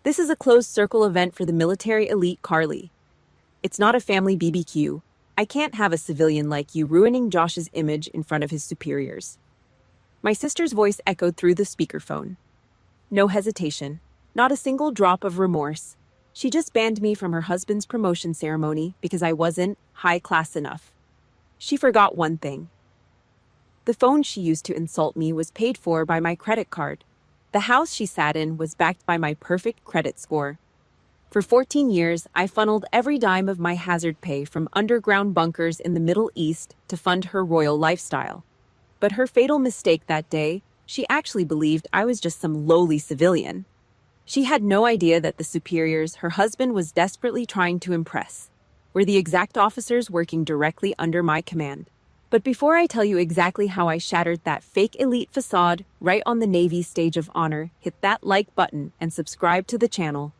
This is a closed circle event for the military elite Carly. It's not a family BBQ. I can't have a civilian like you ruining Josh's image in front of his superiors. My sister's voice echoed through the speakerphone. No hesitation, not a single drop of remorse. She just banned me from her husband's promotion ceremony because I wasn't high class enough. She forgot one thing. The phone she used to insult me was paid for by my credit card. The house she sat in was backed by my perfect credit score. For 14 years, I funneled every dime of my hazard pay from underground bunkers in the Middle East to fund her royal lifestyle. But her fatal mistake that day, she actually believed I was just some lowly civilian. She had no idea that the superiors her husband was desperately trying to impress were the exact officers working directly under my command. But before I tell you exactly how I shattered that fake elite facade right on the Navy's stage of honor, hit that like button and subscribe to the channel.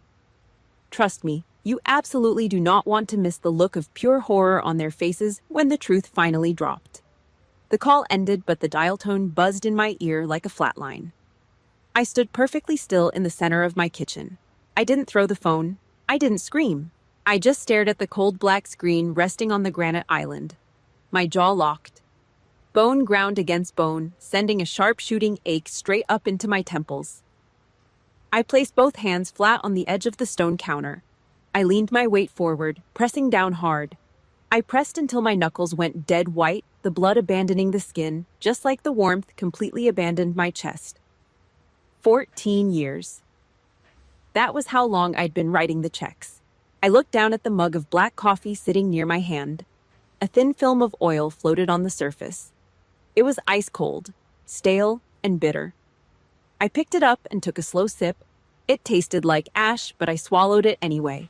Trust me, you absolutely do not want to miss the look of pure horror on their faces when the truth finally dropped. The call ended, but the dial tone buzzed in my ear like a flatline. I stood perfectly still in the center of my kitchen. I didn't throw the phone. I didn't scream. I just stared at the cold black screen resting on the granite island. My jaw locked. Bone ground against bone, sending a sharp-shooting ache straight up into my temples. I placed both hands flat on the edge of the stone counter. I leaned my weight forward, pressing down hard. I pressed until my knuckles went dead white, the blood abandoning the skin, just like the warmth completely abandoned my chest. 14 years. That was how long I'd been writing the checks. I looked down at the mug of black coffee sitting near my hand. A thin film of oil floated on the surface. It was ice cold, stale, and bitter. I picked it up and took a slow sip. It tasted like ash, but I swallowed it anyway.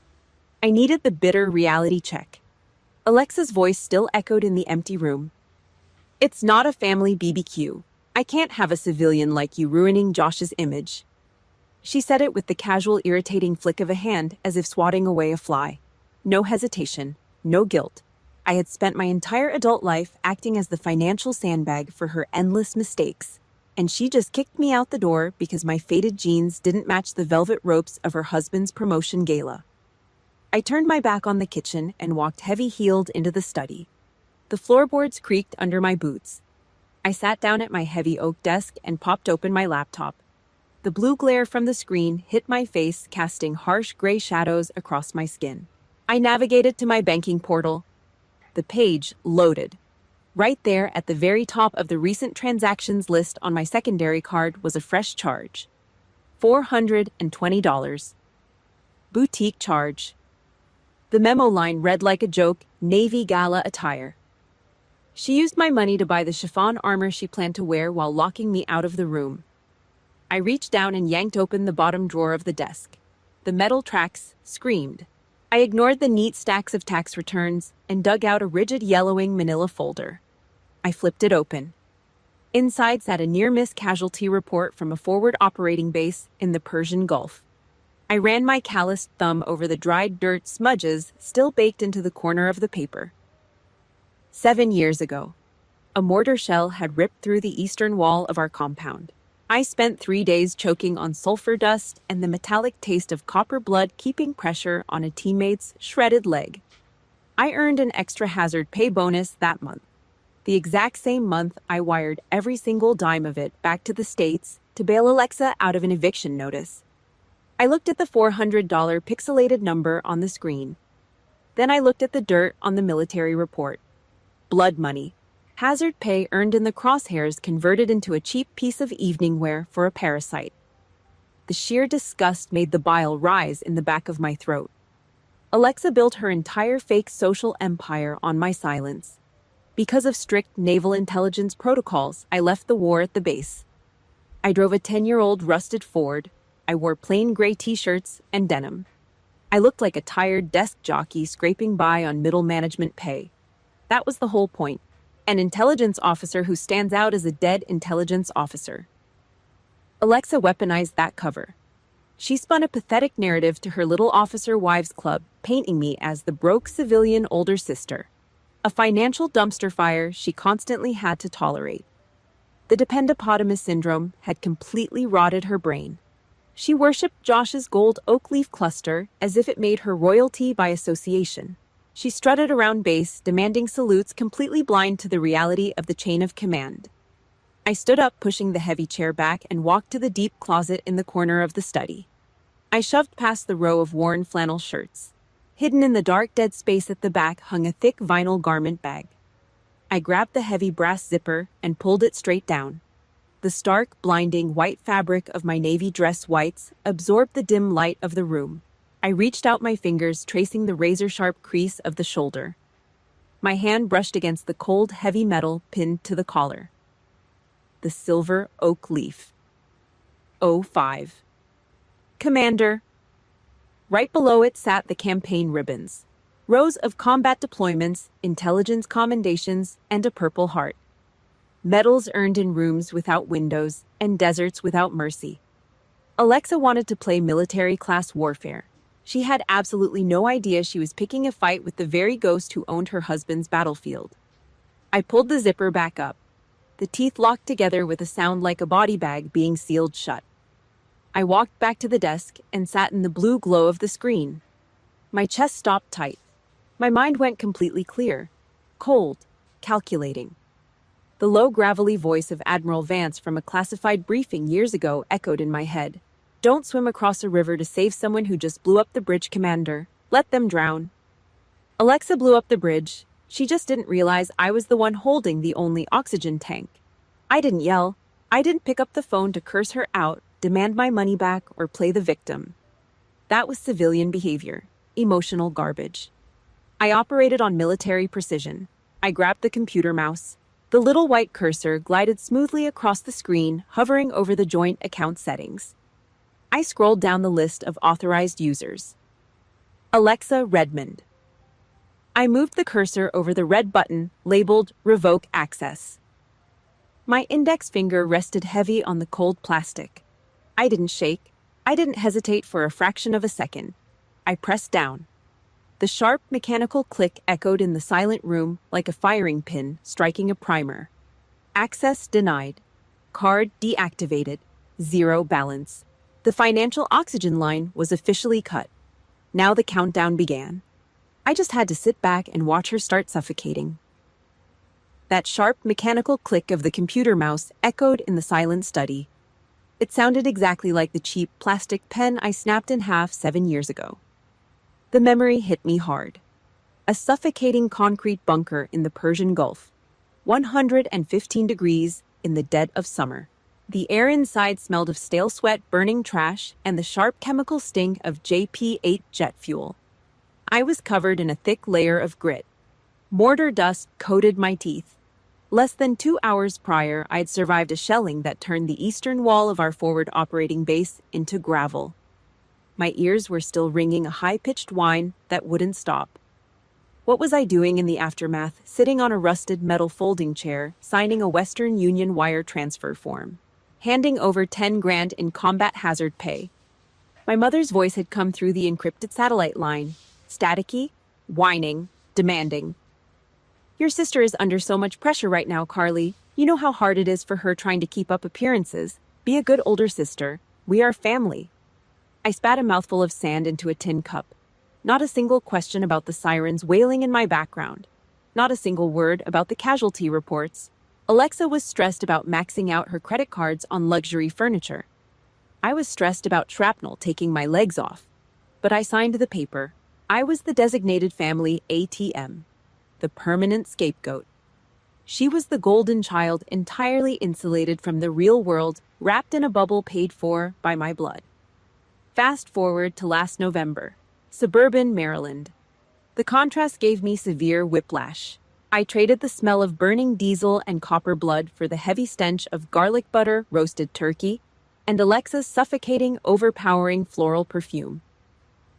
I needed the bitter reality check. Alexa's voice still echoed in the empty room. It's not a family BBQ. I can't have a civilian like you ruining Josh's image. She said it with the casual, irritating flick of a hand as if swatting away a fly. No hesitation, no guilt. I had spent my entire adult life acting as the financial sandbag for her endless mistakes, and she just kicked me out the door because my faded jeans didn't match the velvet ropes of her husband's promotion gala. I turned my back on the kitchen and walked heavy-heeled into the study. The floorboards creaked under my boots. I sat down at my heavy oak desk and popped open my laptop. The blue glare from the screen hit my face, casting harsh gray shadows across my skin. I navigated to my banking portal. The page loaded. Right there at the very top of the recent transactions list on my secondary card was a fresh charge. $420. Boutique charge. The memo line read like a joke, Navy gala attire. She used my money to buy the chiffon armor she planned to wear while locking me out of the room. I reached down and yanked open the bottom drawer of the desk. The metal tracks screamed. I ignored the neat stacks of tax returns and dug out a rigid yellowing manila folder. I flipped it open. Inside sat a near-miss casualty report from a forward operating base in the Persian Gulf. I ran my calloused thumb over the dried dirt smudges still baked into the corner of the paper. 7 years ago, a mortar shell had ripped through the eastern wall of our compound. I spent 3 days choking on sulfur dust and the metallic taste of copper blood keeping pressure on a teammate's shredded leg. I earned an extra hazard pay bonus that month. The exact same month I wired every single dime of it back to the States to bail Alexa out of an eviction notice. I looked at the $400 pixelated number on the screen. Then I looked at the dirt on the military report. Blood money. Hazard pay earned in the crosshairs converted into a cheap piece of evening wear for a parasite. The sheer disgust made the bile rise in the back of my throat. Alexa built her entire fake social empire on my silence. Because of strict naval intelligence protocols, I left the war at the base. I drove a 10-year-old rusted Ford. I wore plain gray t-shirts and denim. I looked like a tired desk jockey scraping by on middle management pay. That was the whole point. An intelligence officer who stands out as a dead intelligence officer. Alexa weaponized that cover. She spun a pathetic narrative to her little officer wives club, painting me as the broke civilian older sister. A financial dumpster fire she constantly had to tolerate. The dependopotamus syndrome had completely rotted her brain. She worshipped Josh's gold oak leaf cluster as if it made her royalty by association. She strutted around base, demanding salutes, completely blind to the reality of the chain of command. I stood up, pushing the heavy chair back, and walked to the deep closet in the corner of the study. I shoved past the row of worn flannel shirts. Hidden in the dark dead space at the back hung a thick vinyl garment bag. I grabbed the heavy brass zipper and pulled it straight down. The stark, blinding white fabric of my navy dress whites absorbed the dim light of the room. I reached out my fingers, tracing the razor-sharp crease of the shoulder. My hand brushed against the cold, heavy metal pinned to the collar. The silver oak leaf. O5. Commander. Right below it sat the campaign ribbons. Rows of combat deployments, intelligence commendations, and a Purple Heart. Medals earned in rooms without windows and deserts without mercy. Alexa wanted to play military-class warfare. She had absolutely no idea she was picking a fight with the very ghost who owned her husband's battlefield. I pulled the zipper back up. The teeth locked together with a sound like a body bag being sealed shut. I walked back to the desk and sat in the blue glow of the screen. My chest stopped tight. My mind went completely clear. Cold. Calculating. The low, gravelly voice of Admiral Vance from a classified briefing years ago echoed in my head. Don't swim across a river to save someone who just blew up the bridge, Commander. Let them drown. Alexa blew up the bridge. She just didn't realize I was the one holding the only oxygen tank. I didn't yell. I didn't pick up the phone to curse her out, demand my money back, or play the victim. That was civilian behavior. Emotional garbage. I operated on military precision. I grabbed the computer mouse. The little white cursor glided smoothly across the screen, hovering over the joint account settings. I scrolled down the list of authorized users. Alexa Redmond. I moved the cursor over the red button labeled Revoke Access. My index finger rested heavy on the cold plastic. I didn't shake. I didn't hesitate for a fraction of a second. I pressed down. The sharp mechanical click echoed in the silent room like a firing pin striking a primer. Access denied. Card deactivated. Zero balance. The financial oxygen line was officially cut. Now the countdown began. I just had to sit back and watch her start suffocating. That sharp mechanical click of the computer mouse echoed in the silent study. It sounded exactly like the cheap plastic pen I snapped in half 7 years ago. The memory hit me hard. A suffocating concrete bunker in the Persian Gulf. 115 degrees in the dead of summer. The air inside smelled of stale sweat, burning trash, and the sharp chemical sting of JP-8 jet fuel. I was covered in a thick layer of grit. Mortar dust coated my teeth. Less than 2 hours prior, I'd survived a shelling that turned the eastern wall of our forward operating base into gravel. My ears were still ringing a high-pitched whine that wouldn't stop. What was I doing in the aftermath, sitting on a rusted metal folding chair, signing a Western Union wire transfer form, handing over 10 grand in combat hazard pay? My mother's voice had come through the encrypted satellite line, staticky, whining, demanding. Your sister is under so much pressure right now, Carly. You know how hard it is for her trying to keep up appearances. Be a good older sister. We are family. I spat a mouthful of sand into a tin cup. Not a single question about the sirens wailing in my background. Not a single word about the casualty reports. Alexa was stressed about maxing out her credit cards on luxury furniture. I was stressed about shrapnel taking my legs off. But I signed the paper. I was the designated family ATM. The permanent scapegoat. She was the golden child entirely insulated from the real world, wrapped in a bubble paid for by my blood. Fast forward to last November, suburban Maryland. The contrast gave me severe whiplash. I traded the smell of burning diesel and copper blood for the heavy stench of garlic butter, roasted turkey, and Alexa's suffocating, overpowering floral perfume.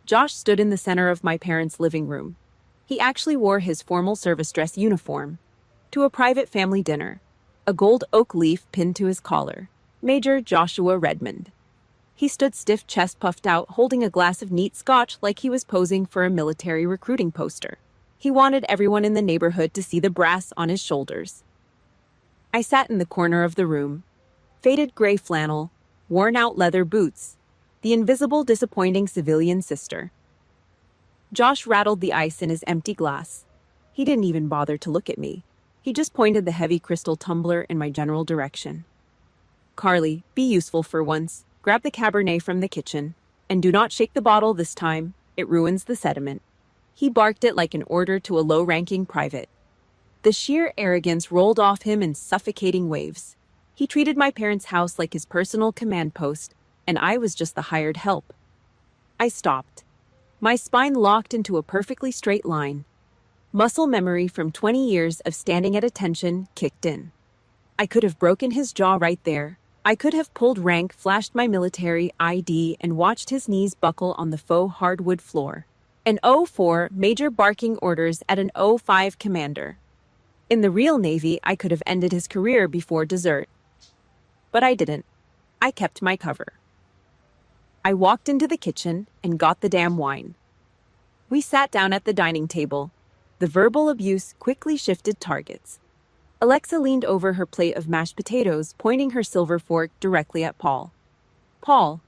Josh stood in the center of my parents' living room. He actually wore his formal service dress uniform to a private family dinner, a gold oak leaf pinned to his collar. Major Joshua Redmond. He stood stiff, chest puffed out, holding a glass of neat scotch like he was posing for a military recruiting poster. He wanted everyone in the neighborhood to see the brass on his shoulders. I sat in the corner of the room. Faded gray flannel, worn-out leather boots, The invisible, disappointing civilian sister. Josh rattled the ice in his empty glass. He didn't even bother to look at me. He just pointed the heavy crystal tumbler in my general direction. Carly, be useful for once. Grab the Cabernet from the kitchen. And do not shake the bottle this time. It ruins the sediment. He barked it like an order to a low-ranking private. The sheer arrogance rolled off him in suffocating waves. He treated my parents' house like his personal command post, and I was just the hired help. I stopped. My spine locked into a perfectly straight line. Muscle memory from 20 years of standing at attention kicked in. I could have broken his jaw right there. I could have pulled rank, flashed my military ID, and watched his knees buckle on the faux hardwood floor. An 04 major barking orders at an 05 commander. In the real Navy, I could have ended his career before dessert. But I didn't. I kept my cover. I walked into the kitchen and got the damn wine. We sat down at the dining table. The verbal abuse quickly shifted targets. Alexa leaned over her plate of mashed potatoes, pointing her silver fork directly at Paul. Paul,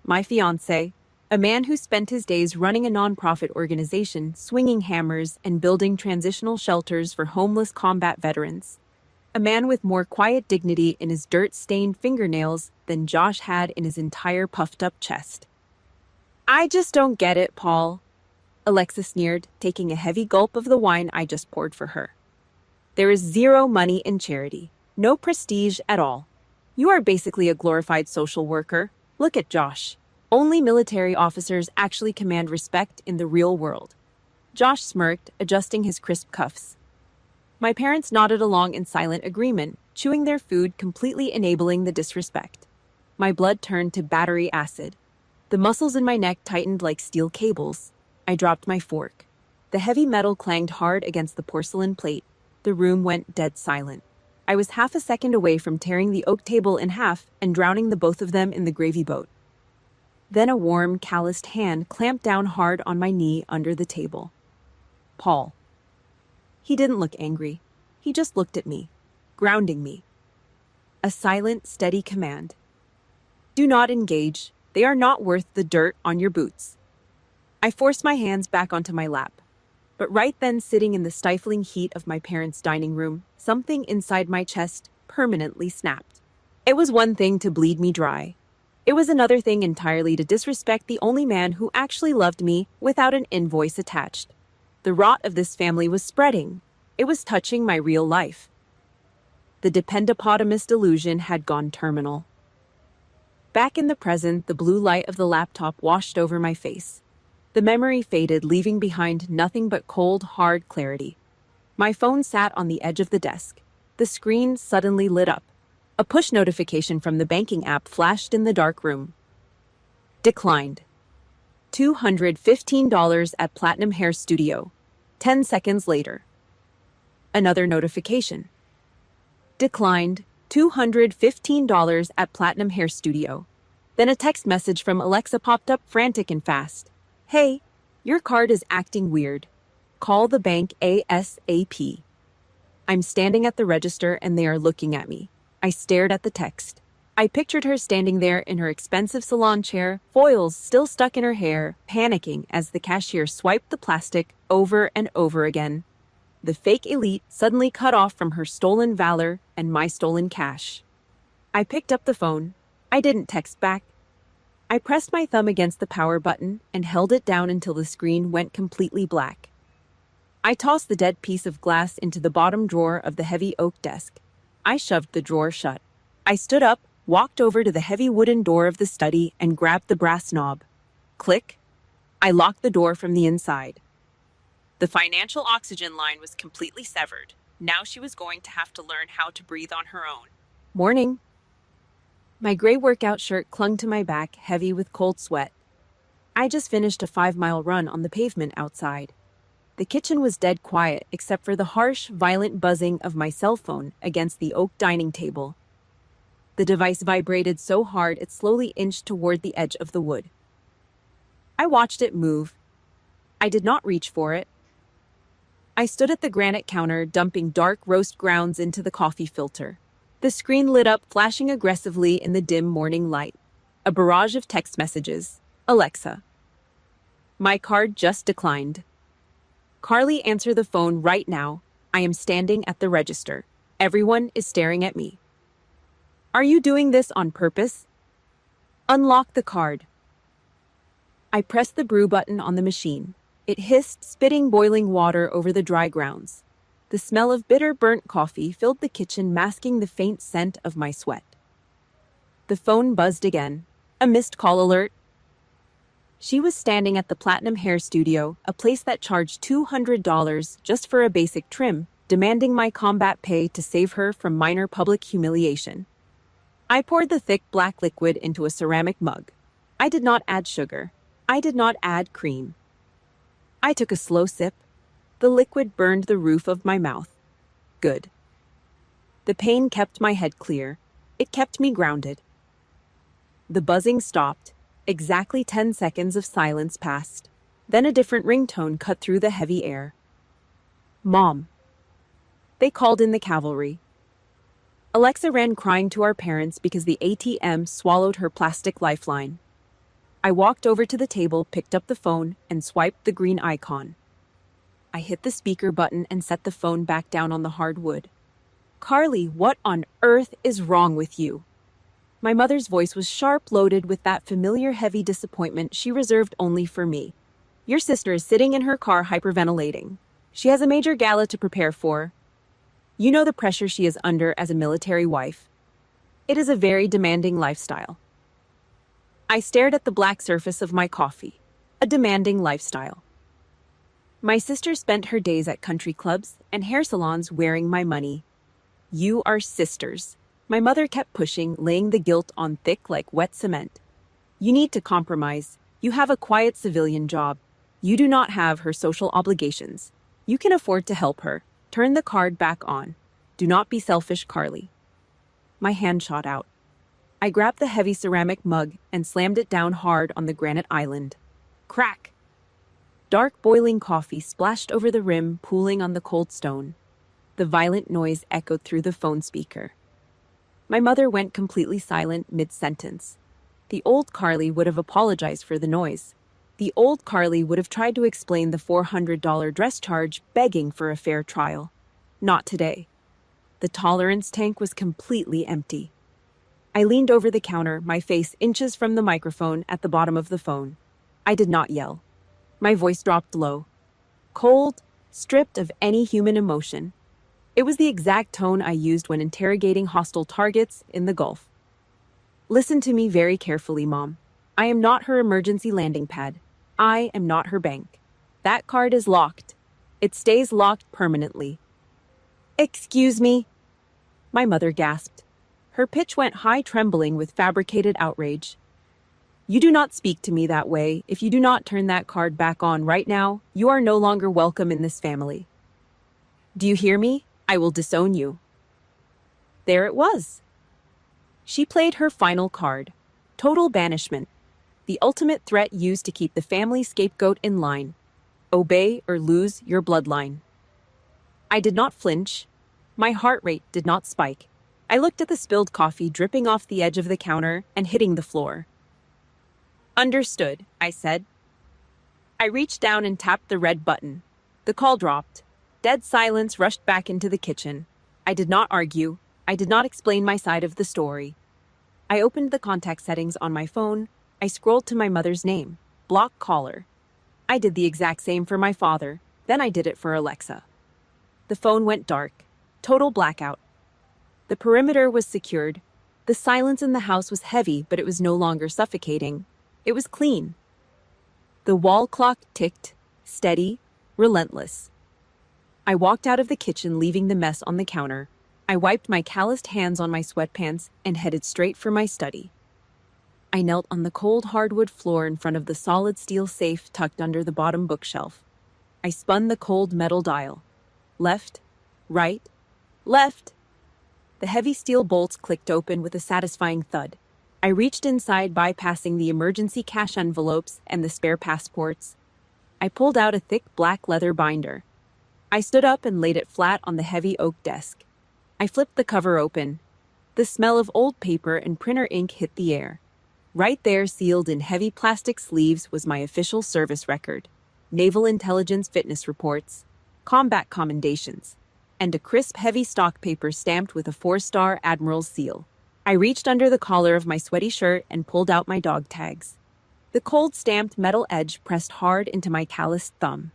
my fiancé, a man who spent his days running a nonprofit organization, swinging hammers, and building transitional shelters for homeless combat veterans. A man with more quiet dignity in his dirt-stained fingernails than Josh had in his entire puffed-up chest. I just don't get it, Paul, Alexa sneered, taking a heavy gulp of the wine I just poured for her. There is zero money in charity, no prestige at all. You are basically a glorified social worker. Look at Josh. Only military officers actually command respect in the real world. Josh smirked, adjusting his crisp cuffs. My parents nodded along in silent agreement, chewing their food, completely enabling the disrespect. My blood turned to battery acid. The muscles in my neck tightened like steel cables. I dropped my fork. The heavy metal clanged hard against the porcelain plate. The room went dead silent. I was half a second away from tearing the oak table in half and drowning the both of them in the gravy boat. Then a warm, calloused hand clamped down hard on my knee under the table. Paul. He didn't look angry. He just looked at me, grounding me. A silent, steady command. Do not engage. They are not worth the dirt on your boots. I forced my hands back onto my lap. But right then, sitting in the stifling heat of my parents' dining room, something inside my chest permanently snapped. It was one thing to bleed me dry. It was another thing entirely to disrespect the only man who actually loved me without an invoice attached. The rot of this family was spreading. It was touching my real life. The dependopotamus delusion had gone terminal. Back in the present, the blue light of the laptop washed over my face. The memory faded, leaving behind nothing but cold, hard clarity. My phone sat on the edge of the desk. The screen suddenly lit up. A push notification from the banking app flashed in the dark room. Declined. $215 at Platinum Hair Studio. 10 seconds later. Another notification. Declined. $215 at Platinum Hair Studio. Then a text message from Alexa popped up, frantic and fast. Hey, your card is acting weird. Call the bank ASAP. I'm standing at the register and they are looking at me. I stared at the text. I pictured her standing there in her expensive salon chair, foils still stuck in her hair, panicking as the cashier swiped the plastic over and over again. The fake elite suddenly cut off from her stolen valor and my stolen cash. I picked up the phone. I didn't text back. I pressed my thumb against the power button and held it down until the screen went completely black. I tossed the dead piece of glass into the bottom drawer of the heavy oak desk. I shoved the drawer shut. I stood up, walked over to the heavy wooden door of the study, and grabbed the brass knob. Click. I locked the door from the inside. The financial oxygen line was completely severed. Now she was going to have to learn how to breathe on her own. Morning. My gray workout shirt clung to my back, heavy with cold sweat. I just finished a 5-mile run on the pavement outside. The kitchen was dead quiet except for the harsh, violent buzzing of my cell phone against the oak dining table. The device vibrated so hard it slowly inched toward the edge of the wood. I watched it move. I did not reach for it. I stood at the granite counter, dumping dark roast grounds into the coffee filter. The screen lit up, flashing aggressively in the dim morning light. A barrage of text messages. Alexa. My card just declined. Carly, answer the phone right now. I am standing at the register. Everyone is staring at me. Are you doing this on purpose? Unlock the card. I pressed the brew button on the machine. It hissed, spitting boiling water over the dry grounds. The smell of bitter, burnt coffee filled the kitchen, masking the faint scent of my sweat. The phone buzzed again. A missed call alert. She was standing at the Platinum Hair Studio, a place that charged $200 just for a basic trim, demanding my combat pay to save her from minor public humiliation. I poured the thick black liquid into a ceramic mug. I did not add sugar. I did not add cream. I took a slow sip. The liquid burned the roof of my mouth. Good. The pain kept my head clear. It kept me grounded. The buzzing stopped. Exactly 10 seconds of silence passed. Then a different ringtone cut through the heavy air. Mom. They called in the cavalry. Alexa ran crying to our parents because the ATM swallowed her plastic lifeline. I walked over to the table, picked up the phone, and swiped the green icon. I hit the speaker button and set the phone back down on the hardwood. Carly, what on earth is wrong with you? My mother's voice was sharp, loaded with that familiar heavy disappointment she reserved only for me. Your sister is sitting in her car hyperventilating. She has a major gala to prepare for. You know the pressure she is under as a military wife. It is a very demanding lifestyle. I stared at the black surface of my coffee. A demanding lifestyle. My sister spent her days at country clubs and hair salons wearing my money. You are sisters. My mother kept pushing, laying the guilt on thick like wet cement. You need to compromise. You have a quiet civilian job. You do not have her social obligations. You can afford to help her. Turn the card back on. Do not be selfish, Carly. My hand shot out. I grabbed the heavy ceramic mug and slammed it down hard on the granite island. Crack! Dark boiling coffee splashed over the rim, pooling on the cold stone. The violent noise echoed through the phone speaker. My mother went completely silent mid-sentence. The old Carly would have apologized for the noise. The old Carly would have tried to explain the $400 dress charge, begging for a fair trial. Not today. The tolerance tank was completely empty. I leaned over the counter, my face inches from the microphone at the bottom of the phone. I did not yell. My voice dropped low. Cold, stripped of any human emotion. It was the exact tone I used when interrogating hostile targets in the Gulf. Listen to me very carefully, Mom. I am not her emergency landing pad. I am not her bank. That card is locked. It stays locked permanently. Excuse me? My mother gasped. Her pitch went high, trembling with fabricated outrage. You do not speak to me that way. If you do not turn that card back on right now, you are no longer welcome in this family. Do you hear me? I will disown you. There it was. She played her final card. Total banishment. The ultimate threat used to keep the family scapegoat in line. Obey or lose your bloodline. I did not flinch. My heart rate did not spike. I looked at the spilled coffee dripping off the edge of the counter and hitting the floor. Understood, I said. I reached down and tapped the red button. The call dropped. Dead silence rushed back into the kitchen. I did not argue. I did not explain my side of the story. I opened the contact settings on my phone. I scrolled to my mother's name. Block caller. I did the exact same for my father. Then I did it for Alexa. The phone went dark. Total blackout. The perimeter was secured. The silence in the house was heavy, but it was no longer suffocating. It was clean. The wall clock ticked, steady, relentless. I walked out of the kitchen, leaving the mess on the counter. I wiped my calloused hands on my sweatpants and headed straight for my study. I knelt on the cold hardwood floor in front of the solid steel safe tucked under the bottom bookshelf. I spun the cold metal dial. Left, right, left. The heavy steel bolts clicked open with a satisfying thud. I reached inside, bypassing the emergency cash envelopes and the spare passports. I pulled out a thick black leather binder. I stood up and laid it flat on the heavy oak desk. I flipped the cover open. The smell of old paper and printer ink hit the air. Right there, sealed in heavy plastic sleeves, was my official service record, naval intelligence fitness reports, combat commendations, and a crisp, heavy stock paper stamped with a 4-star admiral's seal. I reached under the collar of my sweaty shirt and pulled out my dog tags. The cold stamped metal edge pressed hard into my calloused thumb.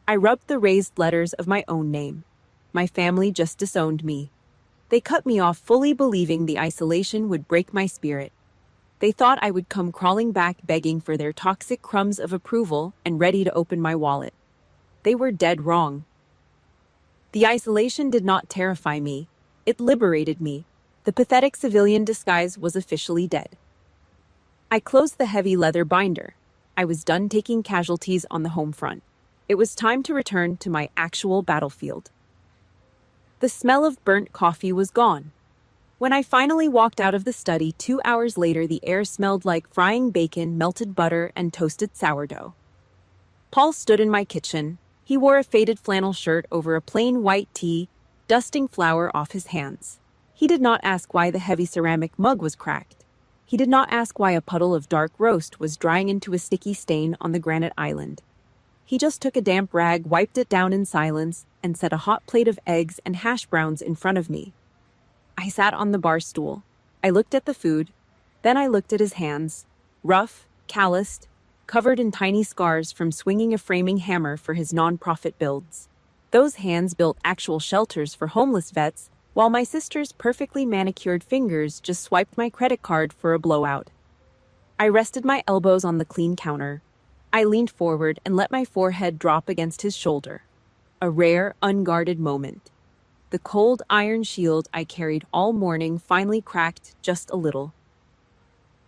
I rubbed the raised letters of my own name. My family just disowned me. They cut me off, fully believing the isolation would break my spirit. They thought I would come crawling back begging for their toxic crumbs of approval and ready to open my wallet. They were dead wrong. The isolation did not terrify me. It liberated me. The pathetic civilian disguise was officially dead. I closed the heavy leather binder. I was done taking casualties on the home front. It was time to return to my actual battlefield. The smell of burnt coffee was gone. When I finally walked out of the study 2 hours later, the air smelled like frying bacon, melted butter, and toasted sourdough. Paul stood in my kitchen. He wore a faded flannel shirt over a plain white tee, dusting flour off his hands. He did not ask why the heavy ceramic mug was cracked. He did not ask why a puddle of dark roast was drying into a sticky stain on the granite island. He just took a damp rag, wiped it down in silence, and set a hot plate of eggs and hash browns in front of me. I sat on the bar stool. I looked at the food. Then I looked at his hands, rough, calloused, covered in tiny scars from swinging a framing hammer for his non-profit builds. Those hands built actual shelters for homeless vets, while my sister's perfectly manicured fingers just swiped my credit card for a blowout. I rested my elbows on the clean counter. I leaned forward and let my forehead drop against his shoulder. A rare, unguarded moment. The cold iron shield I carried all morning finally cracked just a little.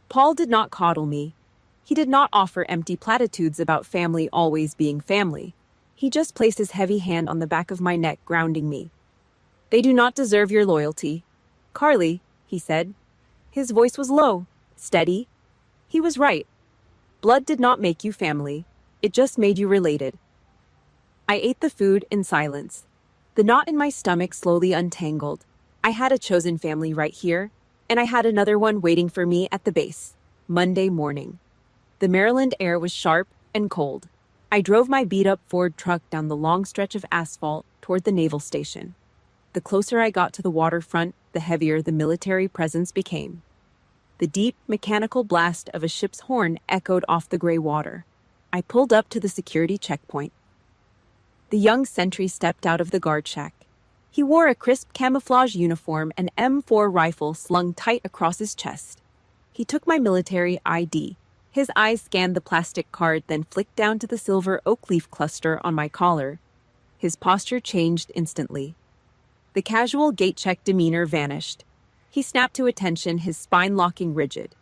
Paul did not coddle me. He did not offer empty platitudes about family always being family. He just placed his heavy hand on the back of my neck, grounding me. "They do not deserve your loyalty. Carly," he said. His voice was low, steady. He was right. Blood did not make you family. It just made you related. I ate the food in silence. The knot in my stomach slowly untangled. I had a chosen family right here, and I had another one waiting for me at the base. Monday morning. The Maryland air was sharp and cold. I drove my beat-up Ford truck down the long stretch of asphalt toward the naval station. The closer I got to the waterfront, the heavier the military presence became. The deep, mechanical blast of a ship's horn echoed off the gray water. I pulled up to the security checkpoint. The young sentry stepped out of the guard shack. He wore a crisp camouflage uniform and M4 rifle slung tight across his chest. He took my military ID. His eyes scanned the plastic card, then flicked down to the silver oak leaf cluster on my collar. His posture changed instantly. The casual gate-check demeanor vanished. He snapped to attention, his spine locking rigid.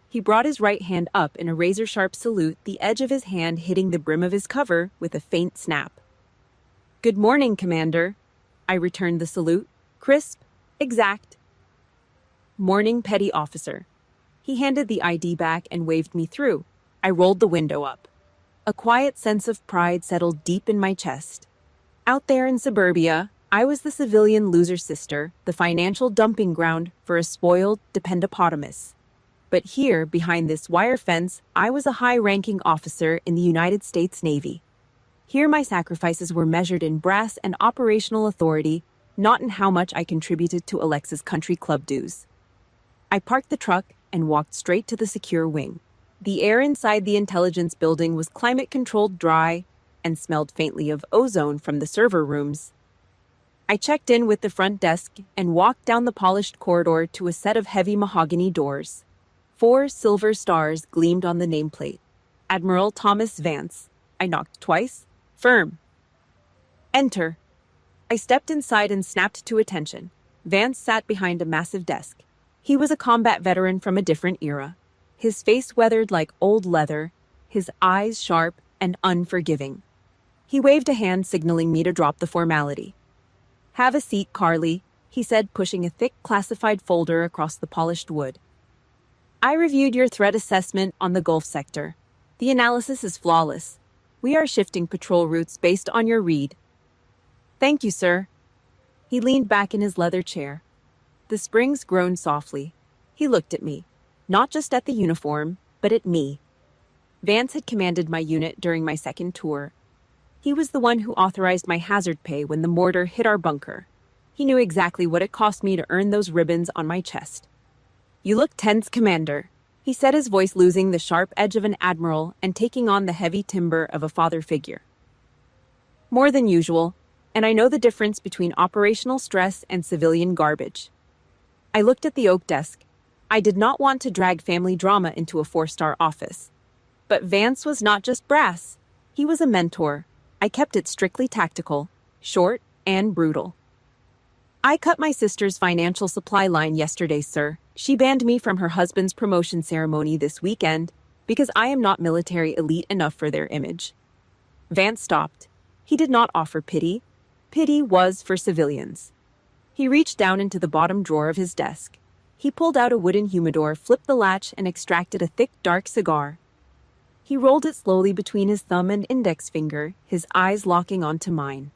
He brought his right hand up in a razor-sharp salute, the edge of his hand hitting the brim of his cover with a faint snap. "Good morning, Commander." I returned the salute. Crisp, exact. "Morning, Petty Officer." He handed the ID back and waved me through. I rolled the window up. A quiet sense of pride settled deep in my chest. Out there in suburbia, I was the civilian loser sister, the financial dumping ground for a spoiled dependopotamus. But here, behind this wire fence, I was a high-ranking officer in the United States Navy. Here my sacrifices were measured in brass and operational authority, not in how much I contributed to Alexa's country club dues. I parked the truck and walked straight to the secure wing. The air inside the intelligence building was climate-controlled, dry, and smelled faintly of ozone from the server rooms. I checked in with the front desk and walked down the polished corridor to a set of heavy mahogany doors. 4 silver stars gleamed on the nameplate. Admiral Thomas Vance. I knocked twice. Firm. "Enter." I stepped inside and snapped to attention. Vance sat behind a massive desk. He was a combat veteran from a different era. His face weathered like old leather, his eyes sharp and unforgiving. He waved a hand, signaling me to drop the formality. "Have a seat, Carly," he said, pushing a thick classified folder across the polished wood. "I reviewed your threat assessment on the Gulf sector. The analysis is flawless. We are shifting patrol routes based on your read." "Thank you, sir." He leaned back in his leather chair. The springs groaned softly. He looked at me. not just at the uniform, but at me. Vance had commanded my unit during my second tour. He was the one who authorized my hazard pay when the mortar hit our bunker. He knew exactly what it cost me to earn those ribbons on my chest. "You look tense, Commander," he said, his voice losing the sharp edge of an admiral and taking on the heavy timbre of a father figure. "More than usual, and I know the difference between operational stress and civilian garbage." I looked at the oak desk. I did not want to drag family drama into a 4-star office. But Vance was not just brass. He was a mentor. I kept it strictly tactical, short, and brutal. "I cut my sister's financial supply line yesterday, sir. She banned me from her husband's promotion ceremony this weekend because I am not military elite enough for their image." Vance stopped. He did not offer pity. Pity was for civilians. He reached down into the bottom drawer of his desk. He pulled out a wooden humidor, flipped the latch, and extracted a thick, dark cigar. He rolled it slowly between his thumb and index finger, his eyes locking onto mine.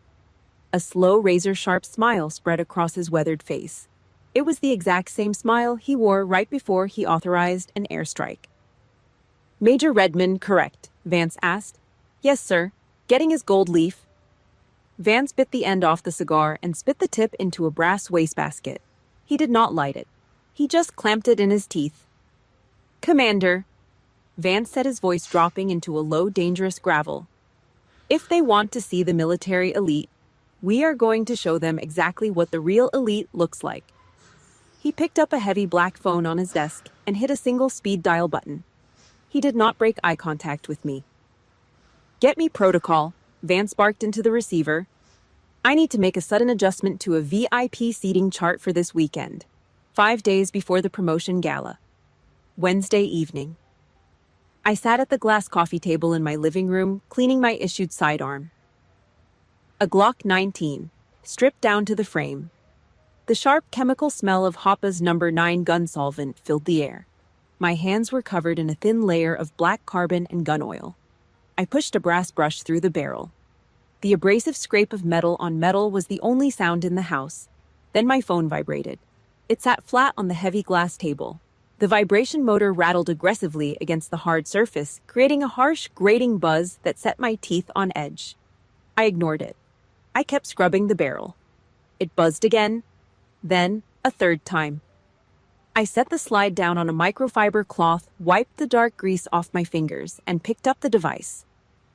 A slow, razor-sharp smile spread across his weathered face. It was the exact same smile he wore right before he authorized an airstrike. "Major Redmond, correct?" Vance asked. "Yes, sir. Getting his gold leaf." Vance bit the end off the cigar and spit the tip into a brass wastebasket. He did not light it. He just clamped it in his teeth. "Commander," Vance said, his voice dropping into a low, dangerous gravel, "if they want to see the military elite, we are going to show them exactly what the real elite looks like." He picked up a heavy black phone on his desk and hit a single speed dial button. He did not break eye contact with me. "Get me protocol," Vance barked into the receiver. "I need to make a sudden adjustment to a VIP seating chart for this weekend, 5 days before the promotion gala. Wednesday evening." I sat at the glass coffee table in my living room, cleaning my issued sidearm. A Glock 19, stripped down to the frame. The sharp chemical smell of Hoppa's No. 9 gun solvent filled the air. My hands were covered in a thin layer of black carbon and gun oil. I pushed a brass brush through the barrel. The abrasive scrape of metal on metal was the only sound in the house. Then my phone vibrated. It sat flat on the heavy glass table. The vibration motor rattled aggressively against the hard surface, creating a harsh, grating buzz that set my teeth on edge. I ignored it. I kept scrubbing the barrel. It buzzed again, then a third time. I set the slide down on a microfiber cloth, wiped the dark grease off my fingers, and picked up the device.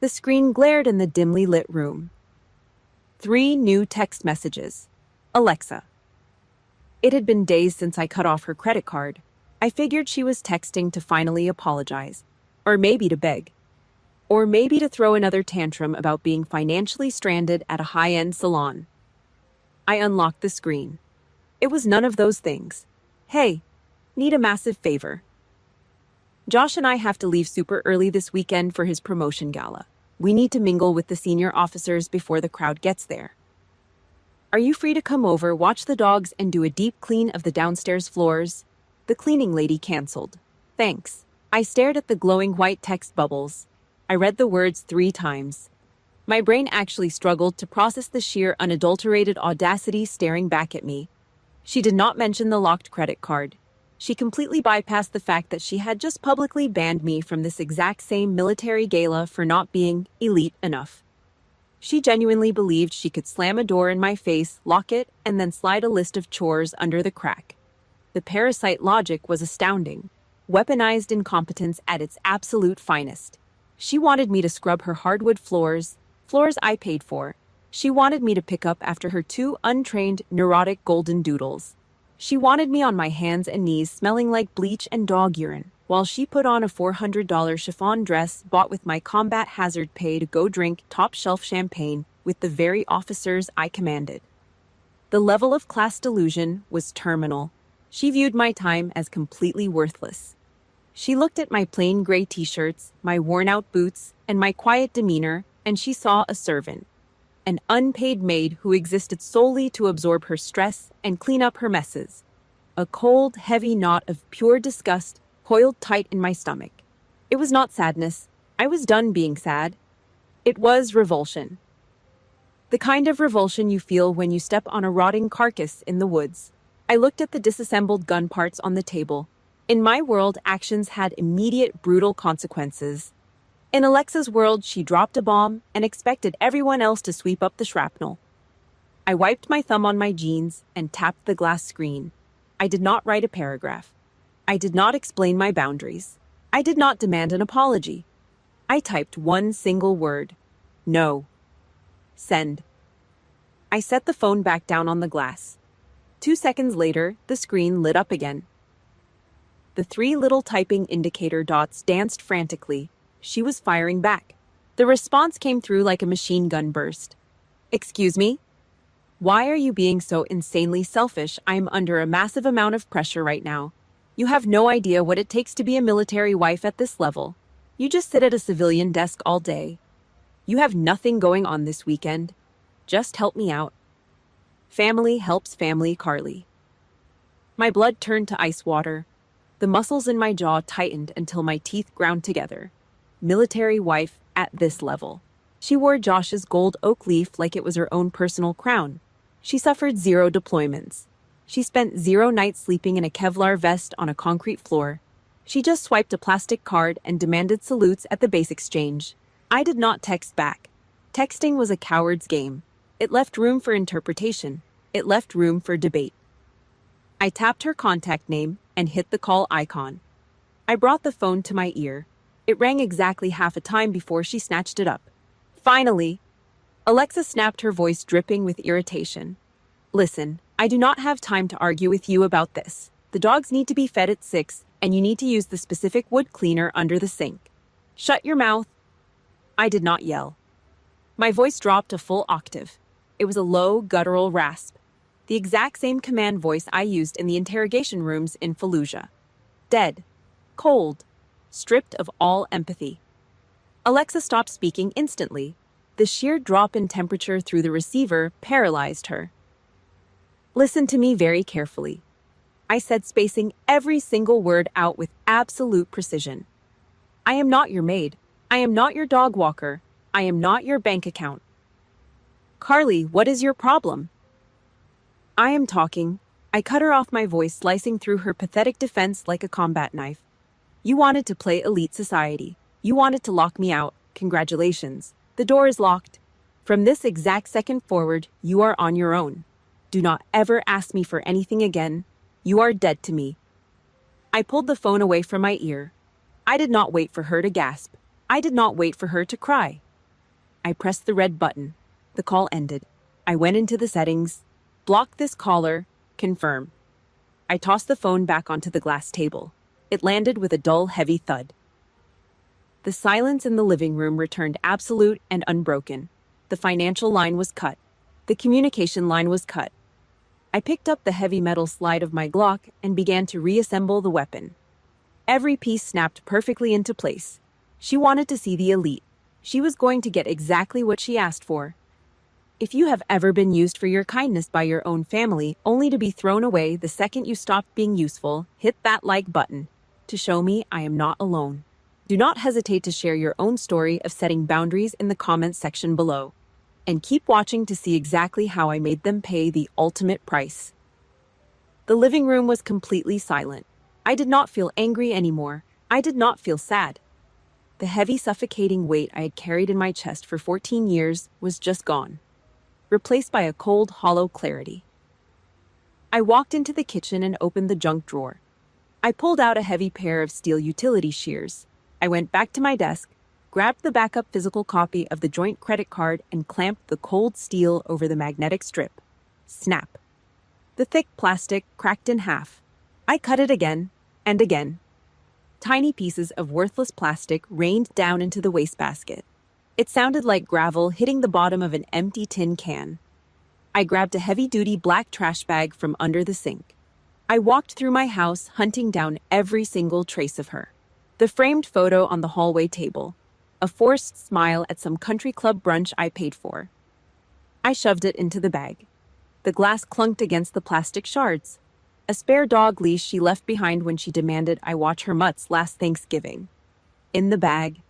The screen glared in the dimly lit room. 3 new text messages. Alexa. It had been days since I cut off her credit card. I figured she was texting to finally apologize, or maybe to beg, or maybe to throw another tantrum about being financially stranded at a high-end salon. I unlocked the screen. It was none of those things. "Hey, need a massive favor. Josh and I have to leave super early this weekend for his promotion gala. We need to mingle with the senior officers before the crowd gets there. Are you free to come over, watch the dogs, and do a deep clean of the downstairs floors?" The cleaning lady canceled. "Thanks." I stared at the glowing white text bubbles. I read the words 3 times. My brain actually struggled to process the sheer, unadulterated audacity staring back at me. She did not mention the locked credit card. She completely bypassed the fact that she had just publicly banned me from this exact same military gala for not being elite enough. She genuinely believed she could slam a door in my face, lock it, and then slide a list of chores under the crack. The parasite logic was astounding. Weaponized incompetence at its absolute finest. She wanted me to scrub her hardwood floors I paid for. She wanted me to pick up after her 2 untrained, neurotic golden doodles. She wanted me on my hands and knees smelling like bleach and dog urine, while she put on a $400 chiffon dress bought with my combat hazard pay to go drink top-shelf champagne with the very officers I commanded. The level of class delusion was terminal. She viewed my time as completely worthless. She looked at my plain gray t-shirts, my worn-out boots, and my quiet demeanor, and she saw a servant. An unpaid maid who existed solely to absorb her stress and clean up her messes. A cold, heavy knot of pure disgust coiled tight in my stomach. It was not sadness. I was done being sad. It was revulsion. The kind of revulsion you feel when you step on a rotting carcass in the woods. I looked at the disassembled gun parts on the table. In my world, actions had immediate, brutal consequences. In Alexa's world, she dropped a bomb and expected everyone else to sweep up the shrapnel. I wiped my thumb on my jeans and tapped the glass screen. I did not write a paragraph. I did not explain my boundaries. I did not demand an apology. I typed one single word. No. Send. I set the phone back down on the glass. 2 seconds later, the screen lit up again. The 3 little typing indicator dots danced frantically. She was firing back. The response came through like a machine gun burst. Excuse me? Why are you being so insanely selfish? I'm under a massive amount of pressure right now. You have no idea what it takes to be a military wife at this level. You just sit at a civilian desk all day. You have nothing going on this weekend. Just help me out. Family helps family, Carly. My blood turned to ice water. The muscles in my jaw tightened until my teeth ground together. Military wife at this level. She wore Josh's gold oak leaf like it was her own personal crown. She suffered 0 deployments. She spent 0 nights sleeping in a Kevlar vest on a concrete floor. She just swiped a plastic card and demanded salutes at the base exchange. I did not text back. Texting was a coward's game. It left room for interpretation. It left room for debate. I tapped her contact name and hit the call icon. I brought the phone to my ear. It rang exactly half a time before she snatched it up. Finally, Alexa snapped, her voice dripping with irritation. Listen, I do not have time to argue with you about this. The dogs need to be fed at 6, and you need to use the specific wood cleaner under the sink. Shut your mouth. I did not yell. My voice dropped a full octave. It was a low, guttural rasp. The exact same command voice I used in the interrogation rooms in Fallujah. Dead. Cold. Stripped of all empathy. Alexa stopped speaking instantly. The sheer drop in temperature through the receiver paralyzed her. Listen to me very carefully. I said, spacing every single word out with absolute precision. I am not your maid. I am not your dog walker. I am not your bank account. Carly, what is your problem? I am talking. I cut her off, my voice slicing through her pathetic defense like a combat knife. You wanted to play elite society. You wanted to lock me out. Congratulations. The door is locked. From this exact second forward, you are on your own. Do not ever ask me for anything again. You are dead to me. I pulled the phone away from my ear. I did not wait for her to gasp. I did not wait for her to cry. I pressed the red button. The call ended. I went into the settings. Block this caller. Confirm. I tossed the phone back onto the glass table. It landed with a dull, heavy thud. The silence in the living room returned absolute and unbroken. The financial line was cut. The communication line was cut. I picked up the heavy metal slide of my Glock and began to reassemble the weapon. Every piece snapped perfectly into place. She wanted to see the elite. She was going to get exactly what she asked for. If you have ever been used for your kindness by your own family, only to be thrown away the second you stopped being useful, hit that like button to show me I am not alone. Do not hesitate to share your own story of setting boundaries in the comments section below. And keep watching to see exactly how I made them pay the ultimate price. The living room was completely silent. I did not feel angry anymore. I did not feel sad. The heavy, suffocating weight I had carried in my chest for 14 years was just gone, replaced by a cold, hollow clarity. I walked into the kitchen and opened the junk drawer. I pulled out a heavy pair of steel utility shears. I went back to my desk, grabbed the backup physical copy of the joint credit card, and clamped the cold steel over the magnetic strip. Snap. The thick plastic cracked in half. I cut it again and again. Tiny pieces of worthless plastic rained down into the wastebasket. It sounded like gravel hitting the bottom of an empty tin can. I grabbed a heavy-duty black trash bag from under the sink. I walked through my house, hunting down every single trace of her. The framed photo on the hallway table. A forced smile at some country club brunch I paid for. I shoved it into the bag. The glass clunked against the plastic shards. A spare dog leash she left behind when she demanded I watch her mutts last Thanksgiving. In the bag,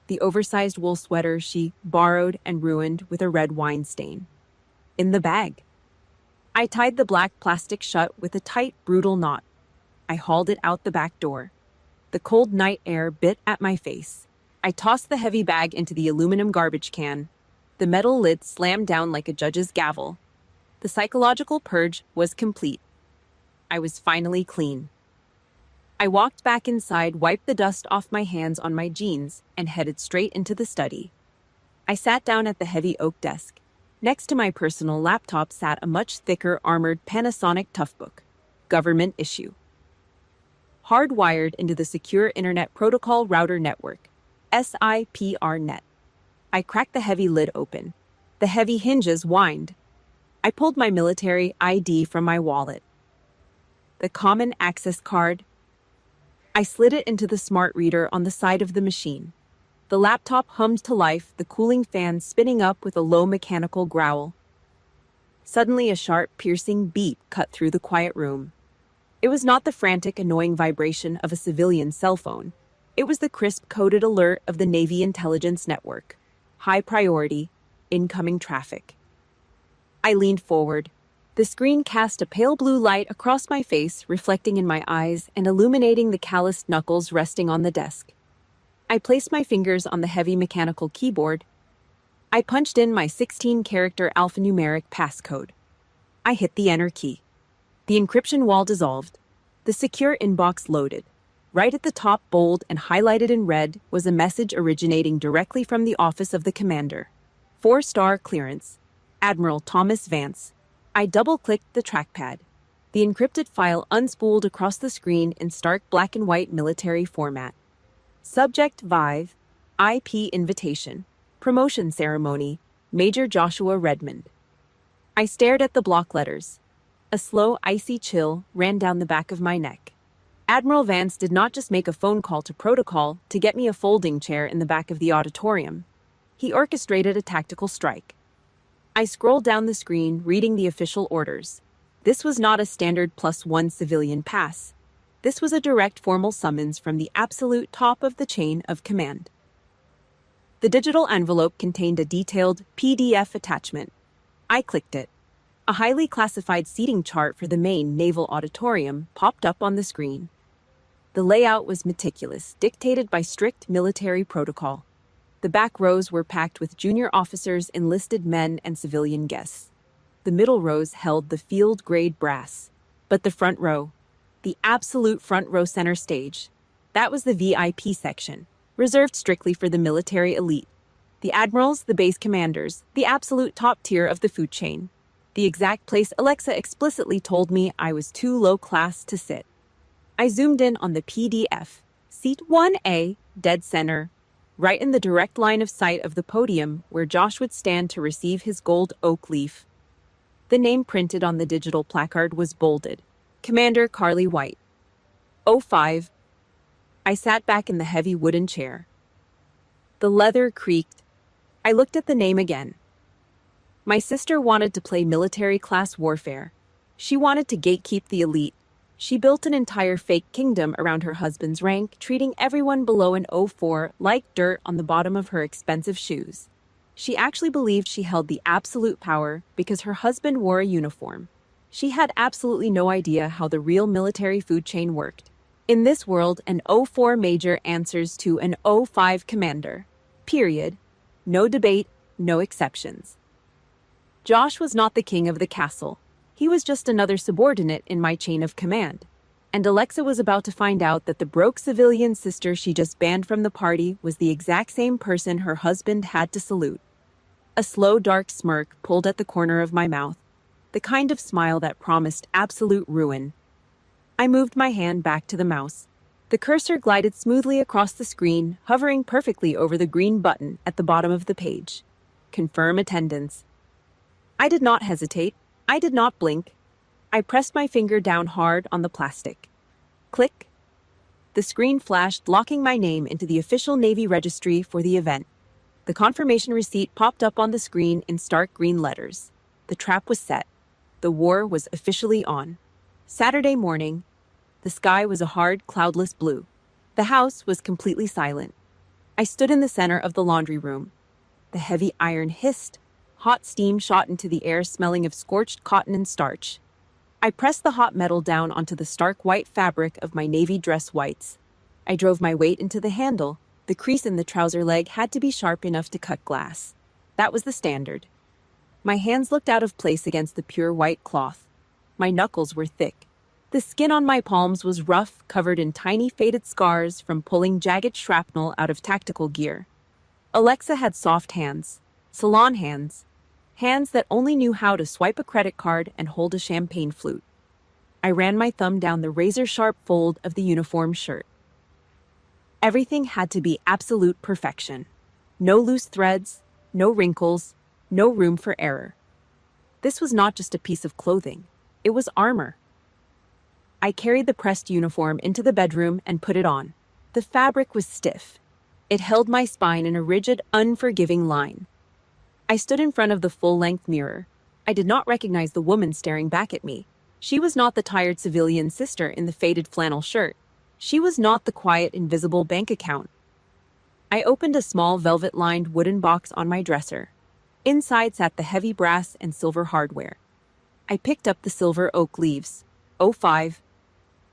the oversized wool sweater she borrowed and ruined with a red wine stain. In the bag. I tied the black plastic shut with a tight, brutal knot. I hauled it out the back door. The cold night air bit at my face. I tossed the heavy bag into the aluminum garbage can. The metal lid slammed down like a judge's gavel. The psychological purge was complete. I was finally clean. I walked back inside, wiped the dust off my hands on my jeans, and headed straight into the study. I sat down at the heavy oak desk. Next to my personal laptop sat a much thicker armored Panasonic Toughbook, government issue. Hardwired into the Secure Internet Protocol Router Network, SIPRNet. I cracked the heavy lid open. The heavy hinges whined. I pulled my military ID from my wallet. The common access card. I slid it into the smart reader on the side of the machine. The laptop hummed to life, the cooling fan spinning up with a low mechanical growl. Suddenly, a sharp, piercing beep cut through the quiet room. It was not the frantic, annoying vibration of a civilian cell phone. It was the crisp, coded alert of the Navy Intelligence Network. High priority, incoming traffic. I leaned forward. The screen cast a pale blue light across my face, reflecting in my eyes and illuminating the calloused knuckles resting on the desk. I placed my fingers on the heavy mechanical keyboard. I punched in my 16-character alphanumeric passcode. I hit the enter key. The encryption wall dissolved. The secure inbox loaded. Right at the top, bold and highlighted in red, was a message originating directly from the office of the commander. 4-star clearance. Admiral Thomas Vance. I double-clicked the trackpad. The encrypted file unspooled across the screen in stark black and white military format. Subject Vive, IP invitation, promotion ceremony, Major Joshua Redmond. I stared at the block letters. A slow, icy chill ran down the back of my neck. Admiral Vance did not just make a phone call to protocol to get me a folding chair in the back of the auditorium. He orchestrated a tactical strike. I scrolled down the screen, reading the official orders. This was not a standard +1 civilian pass. This was a direct formal summons from the absolute top of the chain of command. The digital envelope contained a detailed PDF attachment. I clicked it. A highly classified seating chart for the main naval auditorium popped up on the screen. The layout was meticulous, dictated by strict military protocol. The back rows were packed with junior officers, enlisted men, and civilian guests. The middle rows held the field-grade brass. But the front row, the absolute front row center stage, that was the VIP section, reserved strictly for the military elite. The admirals, the base commanders, the absolute top tier of the food chain. The exact place Alexa explicitly told me I was too low class to sit. I zoomed in on the PDF. Seat 1A, dead center, right in the direct line of sight of the podium where Josh would stand to receive his gold oak leaf. The name printed on the digital placard was bolded. Commander Carly White. 05. I sat back in the heavy wooden chair. The leather creaked. I looked at the name again. My sister wanted to play military-class warfare. She wanted to gatekeep the elite. She built an entire fake kingdom around her husband's rank, treating everyone below an 04 like dirt on the bottom of her expensive shoes. She actually believed she held the absolute power because her husband wore a uniform. She had absolutely no idea how the real military food chain worked. In this world, an 04 major answers to an 05 commander. Period. No debate, no exceptions. Josh was not the king of the castle. He was just another subordinate in my chain of command. And Alexa was about to find out that the broke civilian sister she just banned from the party was the exact same person her husband had to salute. A slow, dark smirk pulled at the corner of my mouth, the kind of smile that promised absolute ruin. I moved my hand back to the mouse. The cursor glided smoothly across the screen, hovering perfectly over the green button at the bottom of the page. Confirm attendance. I did not hesitate. I did not blink. I pressed my finger down hard on the plastic. Click. The screen flashed, locking my name into the official Navy registry for the event. The confirmation receipt popped up on the screen in stark green letters. The trap was set. The war was officially on. Saturday morning. The sky was a hard, cloudless blue. The house was completely silent. I stood in the center of the laundry room. The heavy iron hissed. Hot steam shot into the air, smelling of scorched cotton and starch. I pressed the hot metal down onto the stark white fabric of my navy dress whites. I drove my weight into the handle. The crease in the trouser leg had to be sharp enough to cut glass. That was the standard. My hands looked out of place against the pure white cloth. My knuckles were thick. The skin on my palms was rough, covered in tiny faded scars from pulling jagged shrapnel out of tactical gear. Alexa had soft hands, salon hands, hands that only knew how to swipe a credit card and hold a champagne flute. I ran my thumb down the razor-sharp fold of the uniform shirt. Everything had to be absolute perfection. No loose threads, no wrinkles, no room for error. This was not just a piece of clothing. It was armor. I carried the pressed uniform into the bedroom and put it on. The fabric was stiff. It held my spine in a rigid, unforgiving line. I stood in front of the full-length mirror. I did not recognize the woman staring back at me. She was not the tired civilian sister in the faded flannel shirt. She was not the quiet, invisible bank account. I opened a small velvet-lined wooden box on my dresser. Inside sat the heavy brass and silver hardware. I picked up the silver oak leaves. O5.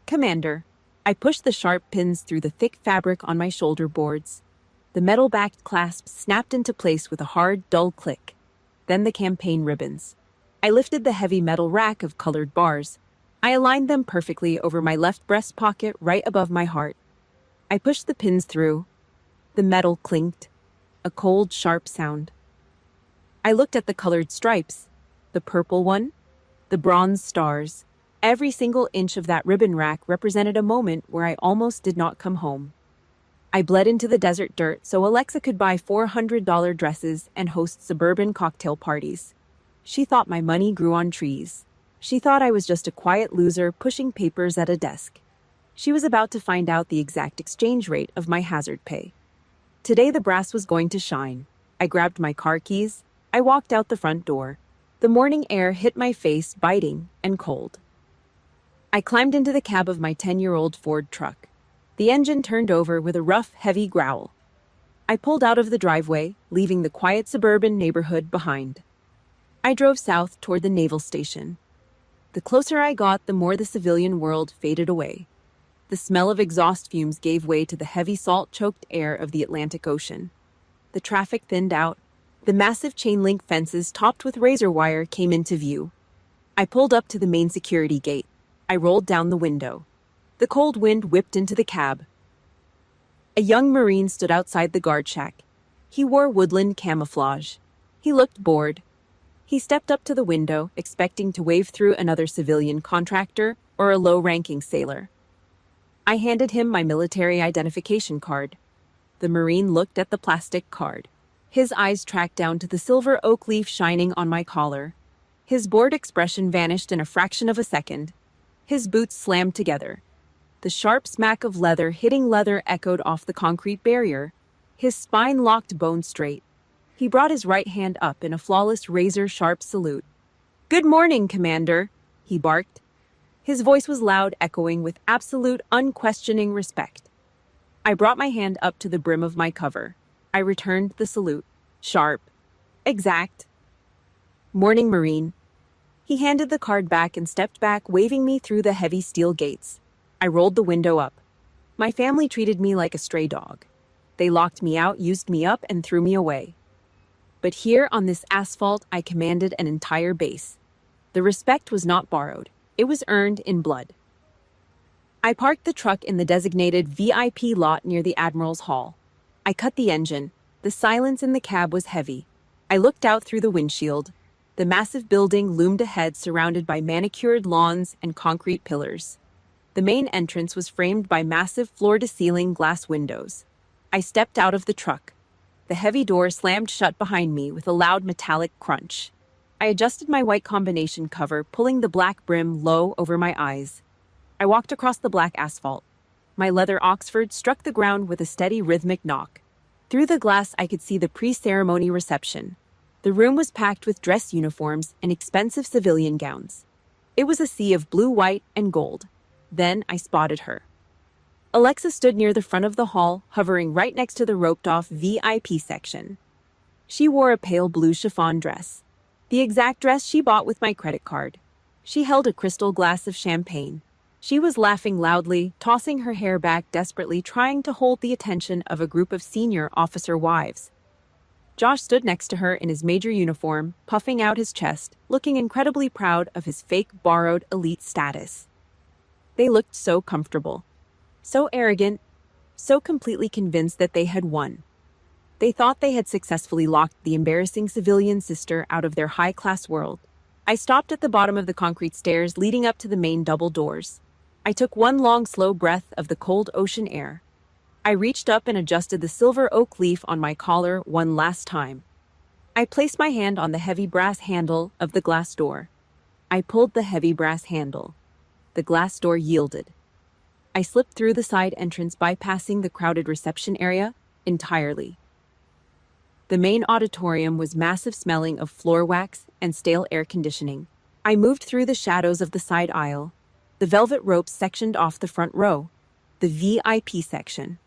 Commander. I pushed the sharp pins through the thick fabric on my shoulder boards. The metal-backed clasps snapped into place with a hard, dull click. Then the campaign ribbons. I lifted the heavy metal rack of colored bars. I aligned them perfectly over my left breast pocket right above my heart. I pushed the pins through. The metal clinked. A cold, sharp sound. I looked at the colored stripes. The purple one. The bronze stars. Every single inch of that ribbon rack represented a moment where I almost did not come home. I bled into the desert dirt so Alexa could buy $400 dresses and host suburban cocktail parties. She thought my money grew on trees. She thought I was just a quiet loser pushing papers at a desk. She was about to find out the exact exchange rate of my hazard pay. Today the brass was going to shine. I grabbed my car keys. I walked out the front door. The morning air hit my face, biting and cold. I climbed into the cab of my 10-year-old Ford truck. The engine turned over with a rough, heavy growl. I pulled out of the driveway, leaving the quiet suburban neighborhood behind. I drove south toward the naval station. The closer I got, the more the civilian world faded away. The smell of exhaust fumes gave way to the heavy salt-choked air of the Atlantic Ocean. The traffic thinned out. The massive chain-link fences topped with razor wire came into view. I pulled up to the main security gate. I rolled down the window. The cold wind whipped into the cab. A young Marine stood outside the guard shack. He wore woodland camouflage. He looked bored. He stepped up to the window, expecting to wave through another civilian contractor or a low-ranking sailor. I handed him my military identification card. The Marine looked at the plastic card. His eyes tracked down to the silver oak leaf shining on my collar. His bored expression vanished in a fraction of a second. His boots slammed together. The sharp smack of leather hitting leather echoed off the concrete barrier. His spine locked bone straight. He brought his right hand up in a flawless razor-sharp salute. "Good morning, Commander," he barked. His voice was loud, echoing with absolute, unquestioning respect. I brought my hand up to the brim of my cover. I returned the salute. Sharp. Exact. "Morning, Marine." He handed the card back and stepped back, waving me through the heavy steel gates. I rolled the window up. My family treated me like a stray dog. They locked me out, used me up, and threw me away. But here on this asphalt, I commanded an entire base. The respect was not borrowed. It was earned in blood. I parked the truck in the designated VIP lot near the Admiral's Hall. I cut the engine. The silence in the cab was heavy. I looked out through the windshield. The massive building loomed ahead, surrounded by manicured lawns and concrete pillars. The main entrance was framed by massive floor-to-ceiling glass windows. I stepped out of the truck. The heavy door slammed shut behind me with a loud metallic crunch. I adjusted my white combination cover, pulling the black brim low over my eyes. I walked across the black asphalt. My leather Oxford struck the ground with a steady rhythmic knock. Through the glass, I could see the pre-ceremony reception. The room was packed with dress uniforms and expensive civilian gowns. It was a sea of blue, white, and gold. Then I spotted her. Alexa stood near the front of the hall, hovering right next to the roped-off VIP section. She wore a pale blue chiffon dress, the exact dress she bought with my credit card. She held a crystal glass of champagne. She was laughing loudly, tossing her hair back desperately, trying to hold the attention of a group of senior officer wives. Josh stood next to her in his major uniform, puffing out his chest, looking incredibly proud of his fake borrowed elite status. They looked so comfortable, so arrogant, so completely convinced that they had won. They thought they had successfully locked the embarrassing civilian sister out of their high-class world. I stopped at the bottom of the concrete stairs leading up to the main double doors. I took one long, slow breath of the cold ocean air. I reached up and adjusted the silver oak leaf on my collar one last time. I placed my hand on the heavy brass handle of the glass door. I pulled the heavy brass handle. The glass door yielded. I slipped through the side entrance, bypassing the crowded reception area entirely. The main auditorium was massive, smelling of floor wax and stale air conditioning. I moved through the shadows of the side aisle. The velvet ropes sectioned off the front row, the VIP section.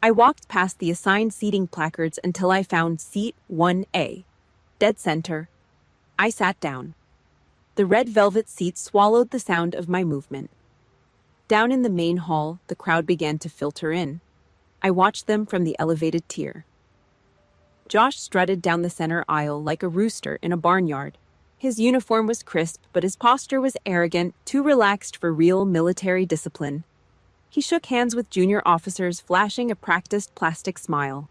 I walked past the assigned seating placards until I found seat 1A, dead center. I sat down. The red velvet seat swallowed the sound of my movement. Down in the main hall, the crowd began to filter in. I watched them from the elevated tier. Josh strutted down the center aisle like a rooster in a barnyard. His uniform was crisp, but his posture was arrogant, too relaxed for real military discipline. He shook hands with junior officers, flashing a practiced plastic smile.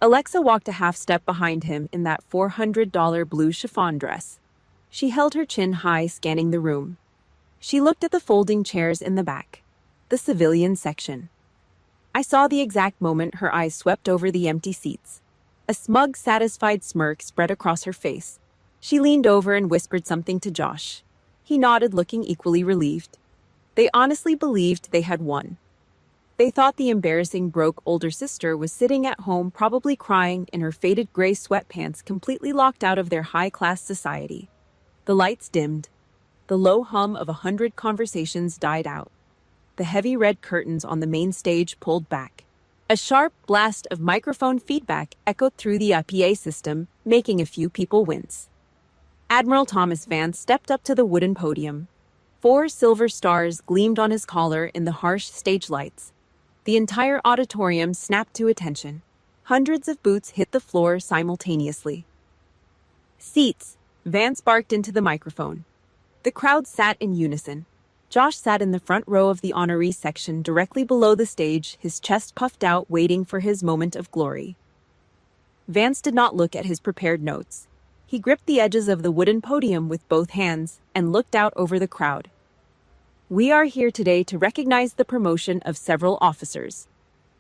Alexa walked a half step behind him in that $400 blue chiffon dress. She held her chin high, scanning the room. She looked at the folding chairs in the back, the civilian section. I saw the exact moment her eyes swept over the empty seats. A smug, satisfied smirk spread across her face. She leaned over and whispered something to Josh. He nodded, looking equally relieved. They honestly believed they had won. They thought the embarrassing broke older sister was sitting at home, probably crying in her faded gray sweatpants, completely locked out of their high-class society. The lights dimmed. The low hum of 100 conversations died out. The heavy red curtains on the main stage pulled back. A sharp blast of microphone feedback echoed through the PA system, making a few people wince. Admiral Thomas Vance stepped up to the wooden podium. 4 silver stars gleamed on his collar in the harsh stage lights. The entire auditorium snapped to attention. Hundreds of boots hit the floor simultaneously. "Seats!" Vance barked into the microphone. The crowd sat in unison. Josh sat in the front row of the honoree section, directly below the stage, his chest puffed out, waiting for his moment of glory. Vance did not look at his prepared notes. He gripped the edges of the wooden podium with both hands and looked out over the crowd. "We are here today to recognize the promotion of several officers."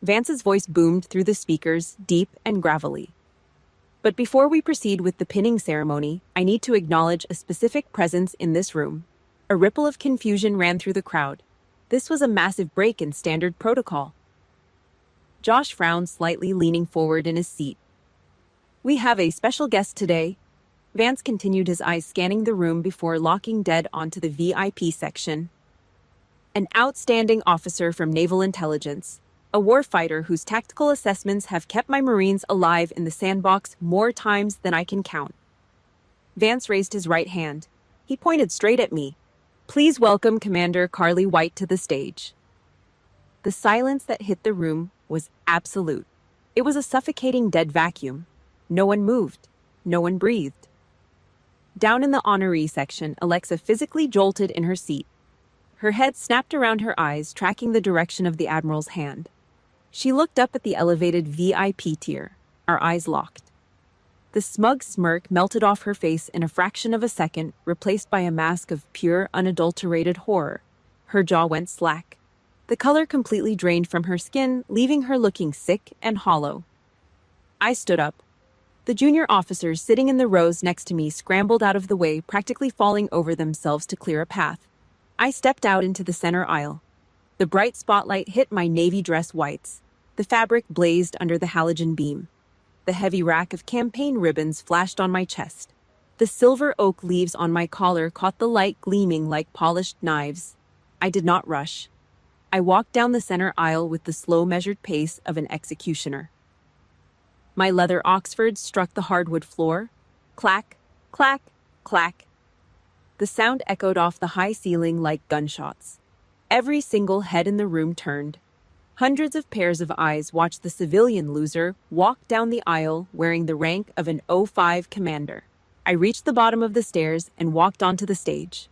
Vance's voice boomed through the speakers, deep and gravelly. "But before we proceed with the pinning ceremony, I need to acknowledge a specific presence in this room." A ripple of confusion ran through the crowd. This was a massive break in standard protocol. Josh frowned slightly, leaning forward in his seat. "We have a special guest today." Vance continued, his eyes scanning the room before locking dead onto the VIP section. "An outstanding officer from Naval Intelligence, a warfighter whose tactical assessments have kept my Marines alive in the sandbox more times than I can count." Vance raised his right hand. He pointed straight at me. "Please welcome Commander Carly White to the stage." The silence that hit the room was absolute. It was a suffocating dead vacuum. No one moved. No one breathed. Down in the honoree section, Alexa physically jolted in her seat. Her head snapped around her eyes, tracking the direction of the Admiral's hand. She looked up at the elevated VIP tier, our eyes locked. The smug smirk melted off her face in a fraction of a second, replaced by a mask of pure, unadulterated horror. Her jaw went slack. The color completely drained from her skin, leaving her looking sick and hollow. I stood up. The junior officers sitting in the rows next to me scrambled out of the way, practically falling over themselves to clear a path. I stepped out into the center aisle. The bright spotlight hit my navy dress whites. The fabric blazed under the halogen beam. The heavy rack of campaign ribbons flashed on my chest. The silver oak leaves on my collar caught the light, gleaming like polished knives. I did not rush. I walked down the center aisle with the slow, measured pace of an executioner. My leather Oxfords struck the hardwood floor. Clack, clack, clack. The sound echoed off the high ceiling like gunshots. Every single head in the room turned. Hundreds of pairs of eyes watched the civilian loser walk down the aisle wearing the rank of an O5 commander. I reached the bottom of the stairs and walked onto the stage.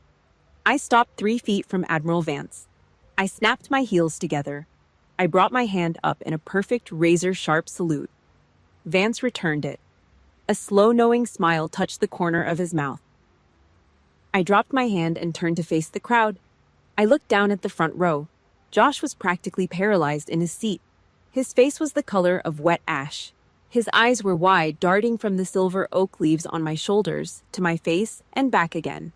I stopped 3 feet from Admiral Vance. I snapped my heels together. I brought my hand up in a perfect razor-sharp salute. Vance returned it. A slow, knowing smile touched the corner of his mouth. I dropped my hand and turned to face the crowd. I looked down at the front row. Josh was practically paralyzed in his seat. His face was the color of wet ash. His eyes were wide, darting from the silver oak leaves on my shoulders to my face and back again.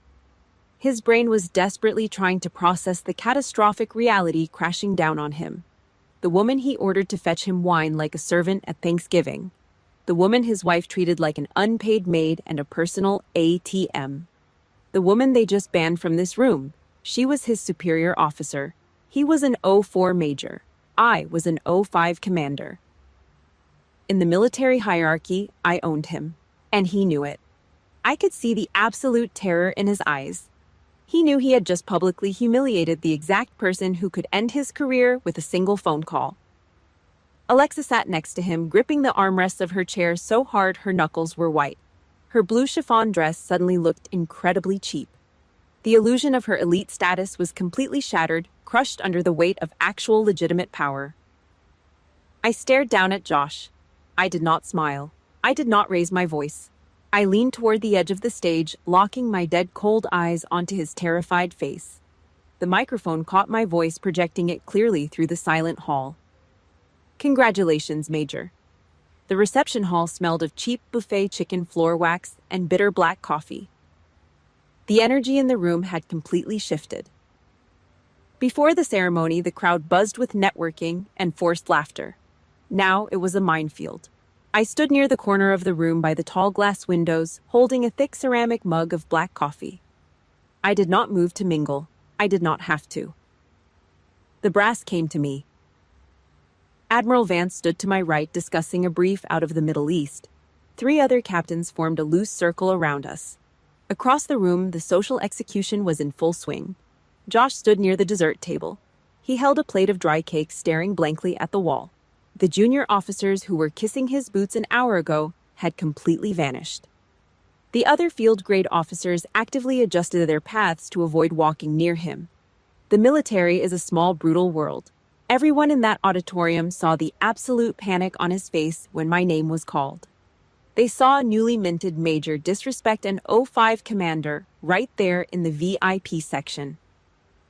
His brain was desperately trying to process the catastrophic reality crashing down on him. The woman he ordered to fetch him wine like a servant at Thanksgiving. The woman his wife treated like an unpaid maid and a personal ATM. The woman they just banned from this room. She was his superior officer. He was an O4 major. I was an O5 commander. In the military hierarchy, I owned him, and he knew it. I could see the absolute terror in his eyes. He knew he had just publicly humiliated the exact person who could end his career with a single phone call. Alexa sat next to him, gripping the armrests of her chair so hard her knuckles were white. Her blue chiffon dress suddenly looked incredibly cheap. The illusion of her elite status was completely shattered, crushed under the weight of actual legitimate power. I stared down at Josh. I did not smile. I did not raise my voice. I leaned toward the edge of the stage, locking my dead cold eyes onto his terrified face. The microphone caught my voice, projecting it clearly through the silent hall. Congratulations, Major. The reception hall smelled of cheap buffet chicken floor wax and bitter black coffee. The energy in the room had completely shifted. Before the ceremony, the crowd buzzed with networking and forced laughter. Now it was a minefield. I stood near the corner of the room by the tall glass windows, holding a thick ceramic mug of black coffee. I did not move to mingle. I did not have to. The brass came to me. Admiral Vance stood to my right, discussing a brief out of the Middle East. 3 other captains formed a loose circle around us. Across the room, the social execution was in full swing. Josh stood near the dessert table. He held a plate of dry cakes, staring blankly at the wall. The junior officers who were kissing his boots an hour ago had completely vanished. The other field-grade officers actively adjusted their paths to avoid walking near him. The military is a small, brutal world. Everyone in that auditorium saw the absolute panic on his face when my name was called. They saw a newly minted major disrespect an O5 commander right there in the VIP section.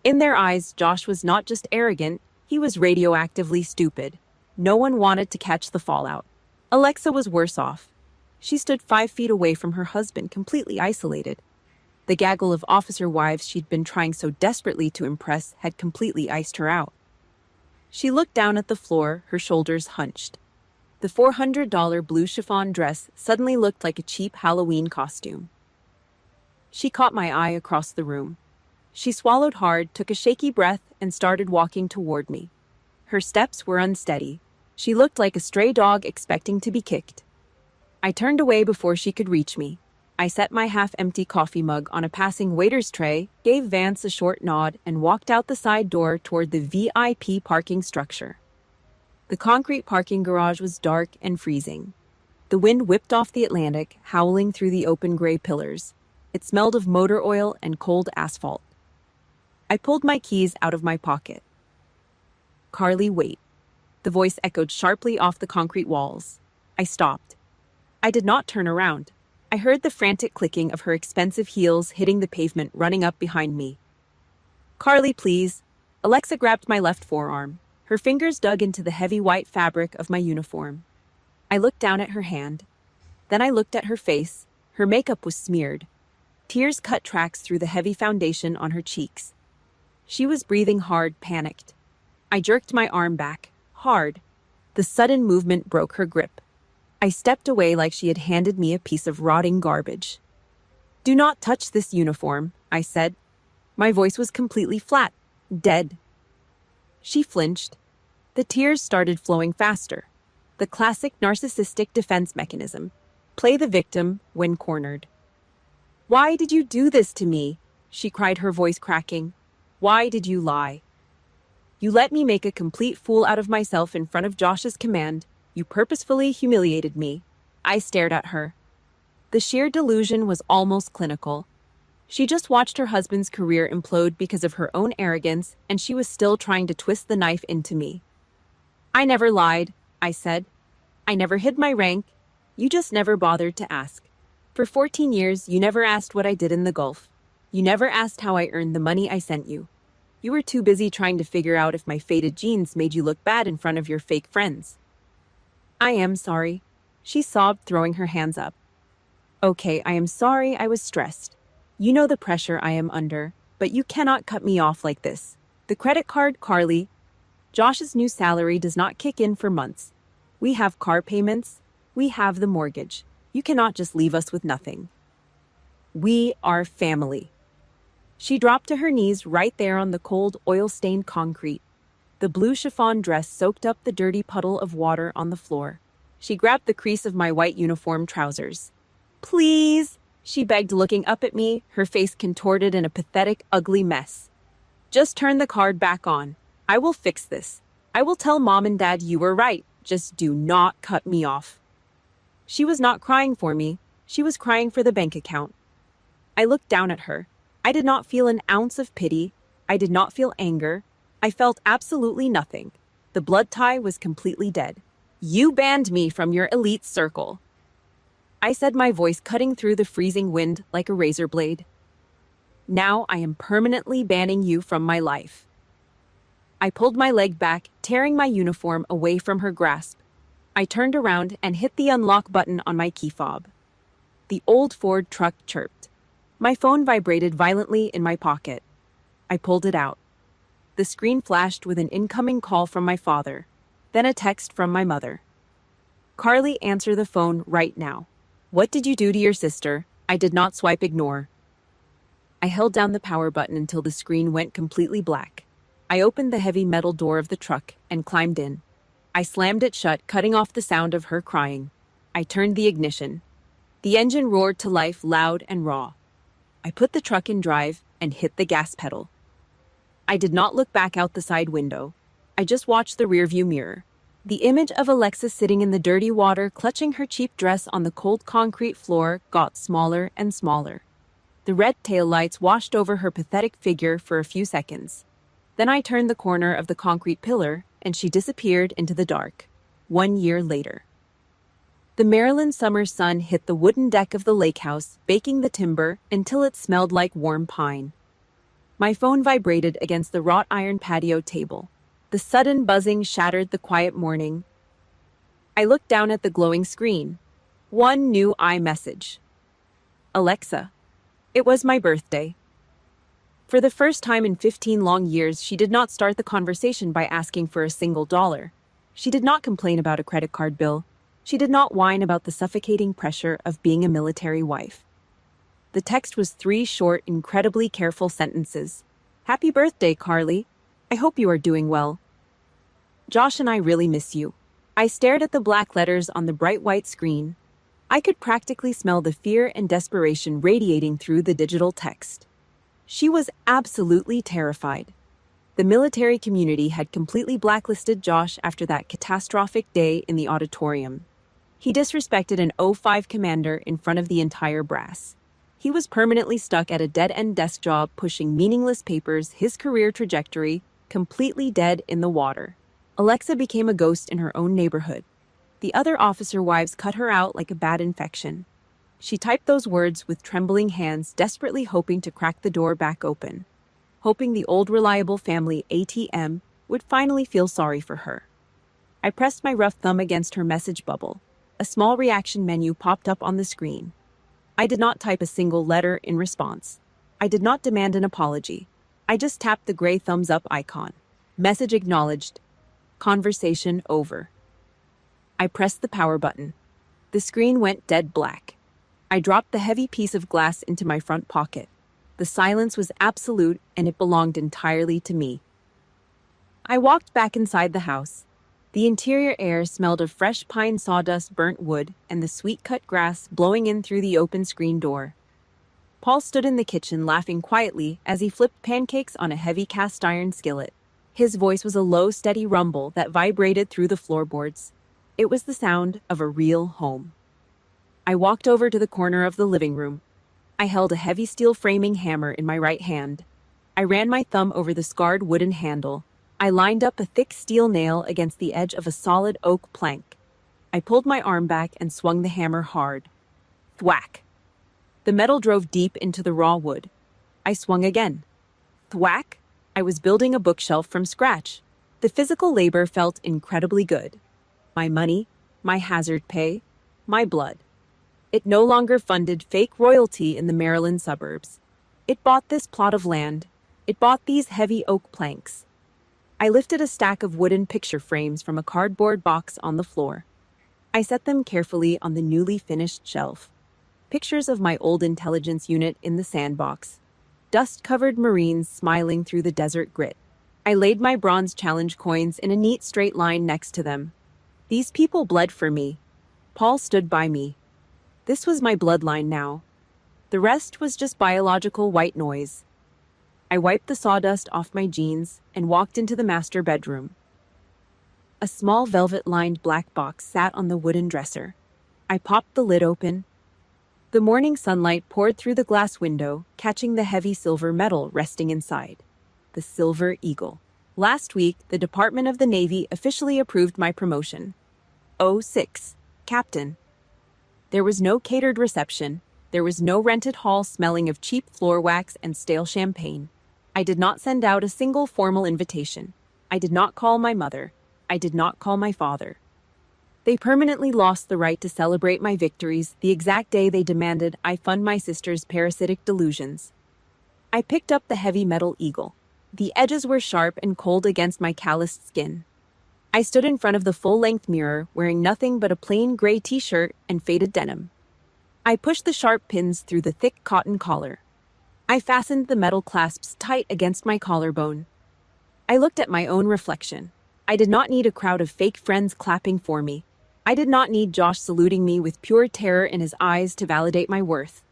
In their eyes, Josh was not just arrogant, he was radioactively stupid. No one wanted to catch the fallout. Alexa was worse off. She stood 5 feet away from her husband, completely isolated. The gaggle of officer wives she'd been trying so desperately to impress had completely iced her out. She looked down at the floor, her shoulders hunched. The $400 blue chiffon dress suddenly looked like a cheap Halloween costume. She caught my eye across the room. She swallowed hard, took a shaky breath, and started walking toward me. Her steps were unsteady. She looked like a stray dog expecting to be kicked. I turned away before she could reach me. I set my half-empty coffee mug on a passing waiter's tray, gave Vance a short nod, and walked out the side door toward the VIP parking structure. The concrete parking garage was dark and freezing. The wind whipped off the Atlantic, howling through the open gray pillars. It smelled of motor oil and cold asphalt. I pulled my keys out of my pocket. "Carly, wait." The voice echoed sharply off the concrete walls. I stopped. I did not turn around. I heard the frantic clicking of her expensive heels hitting the pavement running up behind me. "Carly, please." Alexa grabbed my left forearm. Her fingers dug into the heavy white fabric of my uniform. I looked down at her hand. Then I looked at her face. Her makeup was smeared. Tears cut tracks through the heavy foundation on her cheeks. She was breathing hard, panicked. I jerked my arm back, hard. The sudden movement broke her grip. I stepped away like she had handed me a piece of rotting garbage. "Do not touch this uniform," I said. My voice was completely flat, dead. She flinched. The tears started flowing faster. The classic narcissistic defense mechanism. Play the victim when cornered. "Why did you do this to me?" she cried, her voice cracking. Why did you lie? You let me make a complete fool out of myself in front of Josh's command. You purposefully humiliated me. I stared at her. The sheer delusion was almost clinical. She just watched her husband's career implode because of her own arrogance, and she was still trying to twist the knife into me. I never lied, I said. I never hid my rank. You just never bothered to ask. For 14 years, you never asked what I did in the Gulf. You never asked how I earned the money I sent you. You were too busy trying to figure out if my faded jeans made you look bad in front of your fake friends. I am sorry, she sobbed, throwing her hands up. Okay, I am sorry I was stressed. You know the pressure I am under, but you cannot cut me off like this. The credit card, Carly. Josh's new salary does not kick in for months. We have car payments. We have the mortgage. You cannot just leave us with nothing. We are family. She dropped to her knees right there on the cold, oil-stained concrete. The blue chiffon dress soaked up the dirty puddle of water on the floor. She grabbed the crease of my white uniform trousers. Please, she begged, looking up at me, her face contorted in a pathetic, ugly mess. Just turn the card back on. I will fix this. I will tell Mom and Dad you were right. Just do not cut me off. She was not crying for me. She was crying for the bank account. I looked down at her. I did not feel an ounce of pity. I did not feel anger. I felt absolutely nothing. The blood tie was completely dead. You banned me from your elite circle, I said, my voice cutting through the freezing wind like a razor blade. Now I am permanently banning you from my life. I pulled my leg back, tearing my uniform away from her grasp. I turned around and hit the unlock button on my key fob. The old Ford truck chirped. My phone vibrated violently in my pocket. I pulled it out. The screen flashed with an incoming call from my father, then a text from my mother. Carly, answer the phone right now. What did you do to your sister? I did not swipe ignore. I held down the power button until the screen went completely black. I opened the heavy metal door of the truck and climbed in. I slammed it shut, cutting off the sound of her crying. I turned the ignition. The engine roared to life, loud and raw. I put the truck in drive and hit the gas pedal. I did not look back out the side window. I just watched the rearview mirror. The image of Alexa sitting in the dirty water, clutching her cheap dress on the cold concrete floor, got smaller and smaller. The red taillights washed over her pathetic figure for a few seconds. Then I turned the corner of the concrete pillar, and she disappeared into the dark. 1 year later. The Maryland summer sun hit the wooden deck of the lake house, baking the timber until it smelled like warm pine. My phone vibrated against the wrought iron patio table. The sudden buzzing shattered the quiet morning. I looked down at the glowing screen. One new iMessage. Alexa. It was my birthday. For the first time in 15 long years, she did not start the conversation by asking for a single dollar. She did not complain about a credit card bill. She did not whine about the suffocating pressure of being a military wife. The text was 3 short, incredibly careful sentences. Happy birthday, Carly. I hope you are doing well. Josh and I really miss you. I stared at the black letters on the bright white screen. I could practically smell the fear and desperation radiating through the digital text. She was absolutely terrified. The military community had completely blacklisted Josh after that catastrophic day in the auditorium. He disrespected an O5 commander in front of the entire brass. He was permanently stuck at a dead-end desk job pushing meaningless papers, his career trajectory completely dead in the water. Alexa became a ghost in her own neighborhood. The other officer wives cut her out like a bad infection. She typed those words with trembling hands, desperately hoping to crack the door back open, hoping the old reliable family ATM would finally feel sorry for her. I pressed my rough thumb against her message bubble. A small reaction menu popped up on the screen. I did not type a single letter in response. I did not demand an apology. I just tapped the gray thumbs up icon. Message acknowledged. Conversation over. I pressed the power button. The screen went dead black. I dropped the heavy piece of glass into my front pocket. The silence was absolute, and it belonged entirely to me. I walked back inside the house. The interior air smelled of fresh pine sawdust, burnt wood, and the sweet cut grass blowing in through the open screen door. Paul stood in the kitchen laughing quietly as he flipped pancakes on a heavy cast iron skillet. His voice was a low, steady rumble that vibrated through the floorboards. It was the sound of a real home. I walked over to the corner of the living room. I held a heavy steel framing hammer in my right hand. I ran my thumb over the scarred wooden handle. I lined up a thick steel nail against the edge of a solid oak plank. I pulled my arm back and swung the hammer hard. Thwack! The metal drove deep into the raw wood. I swung again. Thwack! I was building a bookshelf from scratch. The physical labor felt incredibly good. My money, my hazard pay, my blood. It no longer funded fake royalty in the Maryland suburbs. It bought this plot of land. It bought these heavy oak planks. I lifted a stack of wooden picture frames from a cardboard box on the floor. I set them carefully on the newly finished shelf. Pictures of my old intelligence unit in the sandbox. Dust-covered Marines smiling through the desert grit. I laid my bronze challenge coins in a neat straight line next to them. These people bled for me. Paul stood by me. This was my bloodline now. The rest was just biological white noise. I wiped the sawdust off my jeans and walked into the master bedroom. A small velvet-lined black box sat on the wooden dresser. I popped the lid open. The morning sunlight poured through the glass window, catching the heavy silver medal resting inside. The Silver Eagle. Last week, the Department of the Navy officially approved my promotion. 06. Captain. There was no catered reception. There was no rented hall smelling of cheap floor wax and stale champagne. I did not send out a single formal invitation. I did not call my mother. I did not call my father. They permanently lost the right to celebrate my victories the exact day they demanded I fund my sister's parasitic delusions. I picked up the heavy metal eagle. The edges were sharp and cold against my calloused skin. I stood in front of the full-length mirror, wearing nothing but a plain gray t-shirt and faded denim. I pushed the sharp pins through the thick cotton collar. I fastened the metal clasps tight against my collarbone. I looked at my own reflection. I did not need a crowd of fake friends clapping for me. I did not need Josh saluting me with pure terror in his eyes to validate my worth.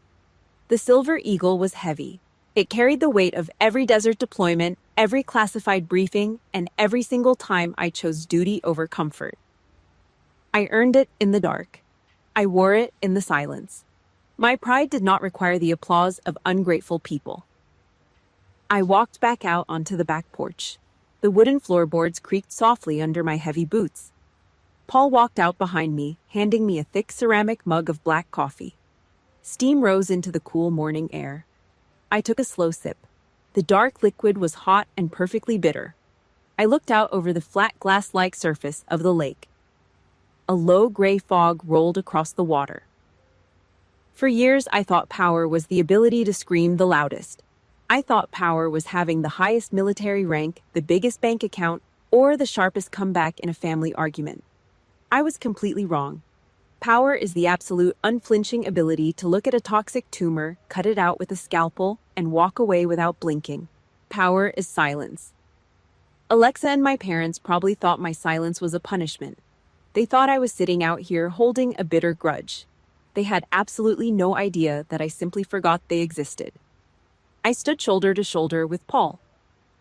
The Silver Eagle was heavy. It carried the weight of every desert deployment, every classified briefing, and every single time I chose duty over comfort. I earned it in the dark. I wore it in the silence. My pride did not require the applause of ungrateful people. I walked back out onto the back porch. The wooden floorboards creaked softly under my heavy boots. Paul walked out behind me, handing me a thick ceramic mug of black coffee. Steam rose into the cool morning air. I took a slow sip. The dark liquid was hot and perfectly bitter. I looked out over the flat glass-like surface of the lake. A low gray fog rolled across the water. For years, I thought power was the ability to scream the loudest. I thought power was having the highest military rank, the biggest bank account, or the sharpest comeback in a family argument. I was completely wrong. Power is the absolute unflinching ability to look at a toxic tumor, cut it out with a scalpel, and walk away without blinking. Power is silence. Alexa and my parents probably thought my silence was a punishment. They thought I was sitting out here holding a bitter grudge. They had absolutely no idea that I simply forgot they existed. I stood shoulder to shoulder with Paul.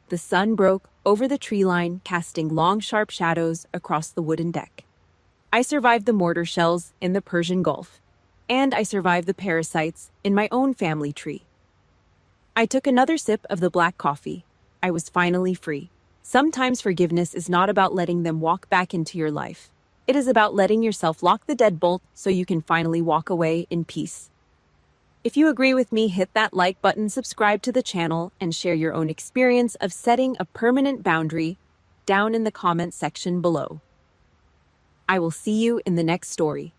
The sun broke over the tree line, casting long, sharp shadows across the wooden deck. I survived the mortar shells in the Persian Gulf, and I survived the parasites in my own family tree. I took another sip of the black coffee. I was finally free. Sometimes forgiveness is not about letting them walk back into your life. It is about letting yourself lock the deadbolt so you can finally walk away in peace. If you agree with me, hit that like button, subscribe to the channel, and share your own experience of setting a permanent boundary down in the comment section below. I will see you in the next story.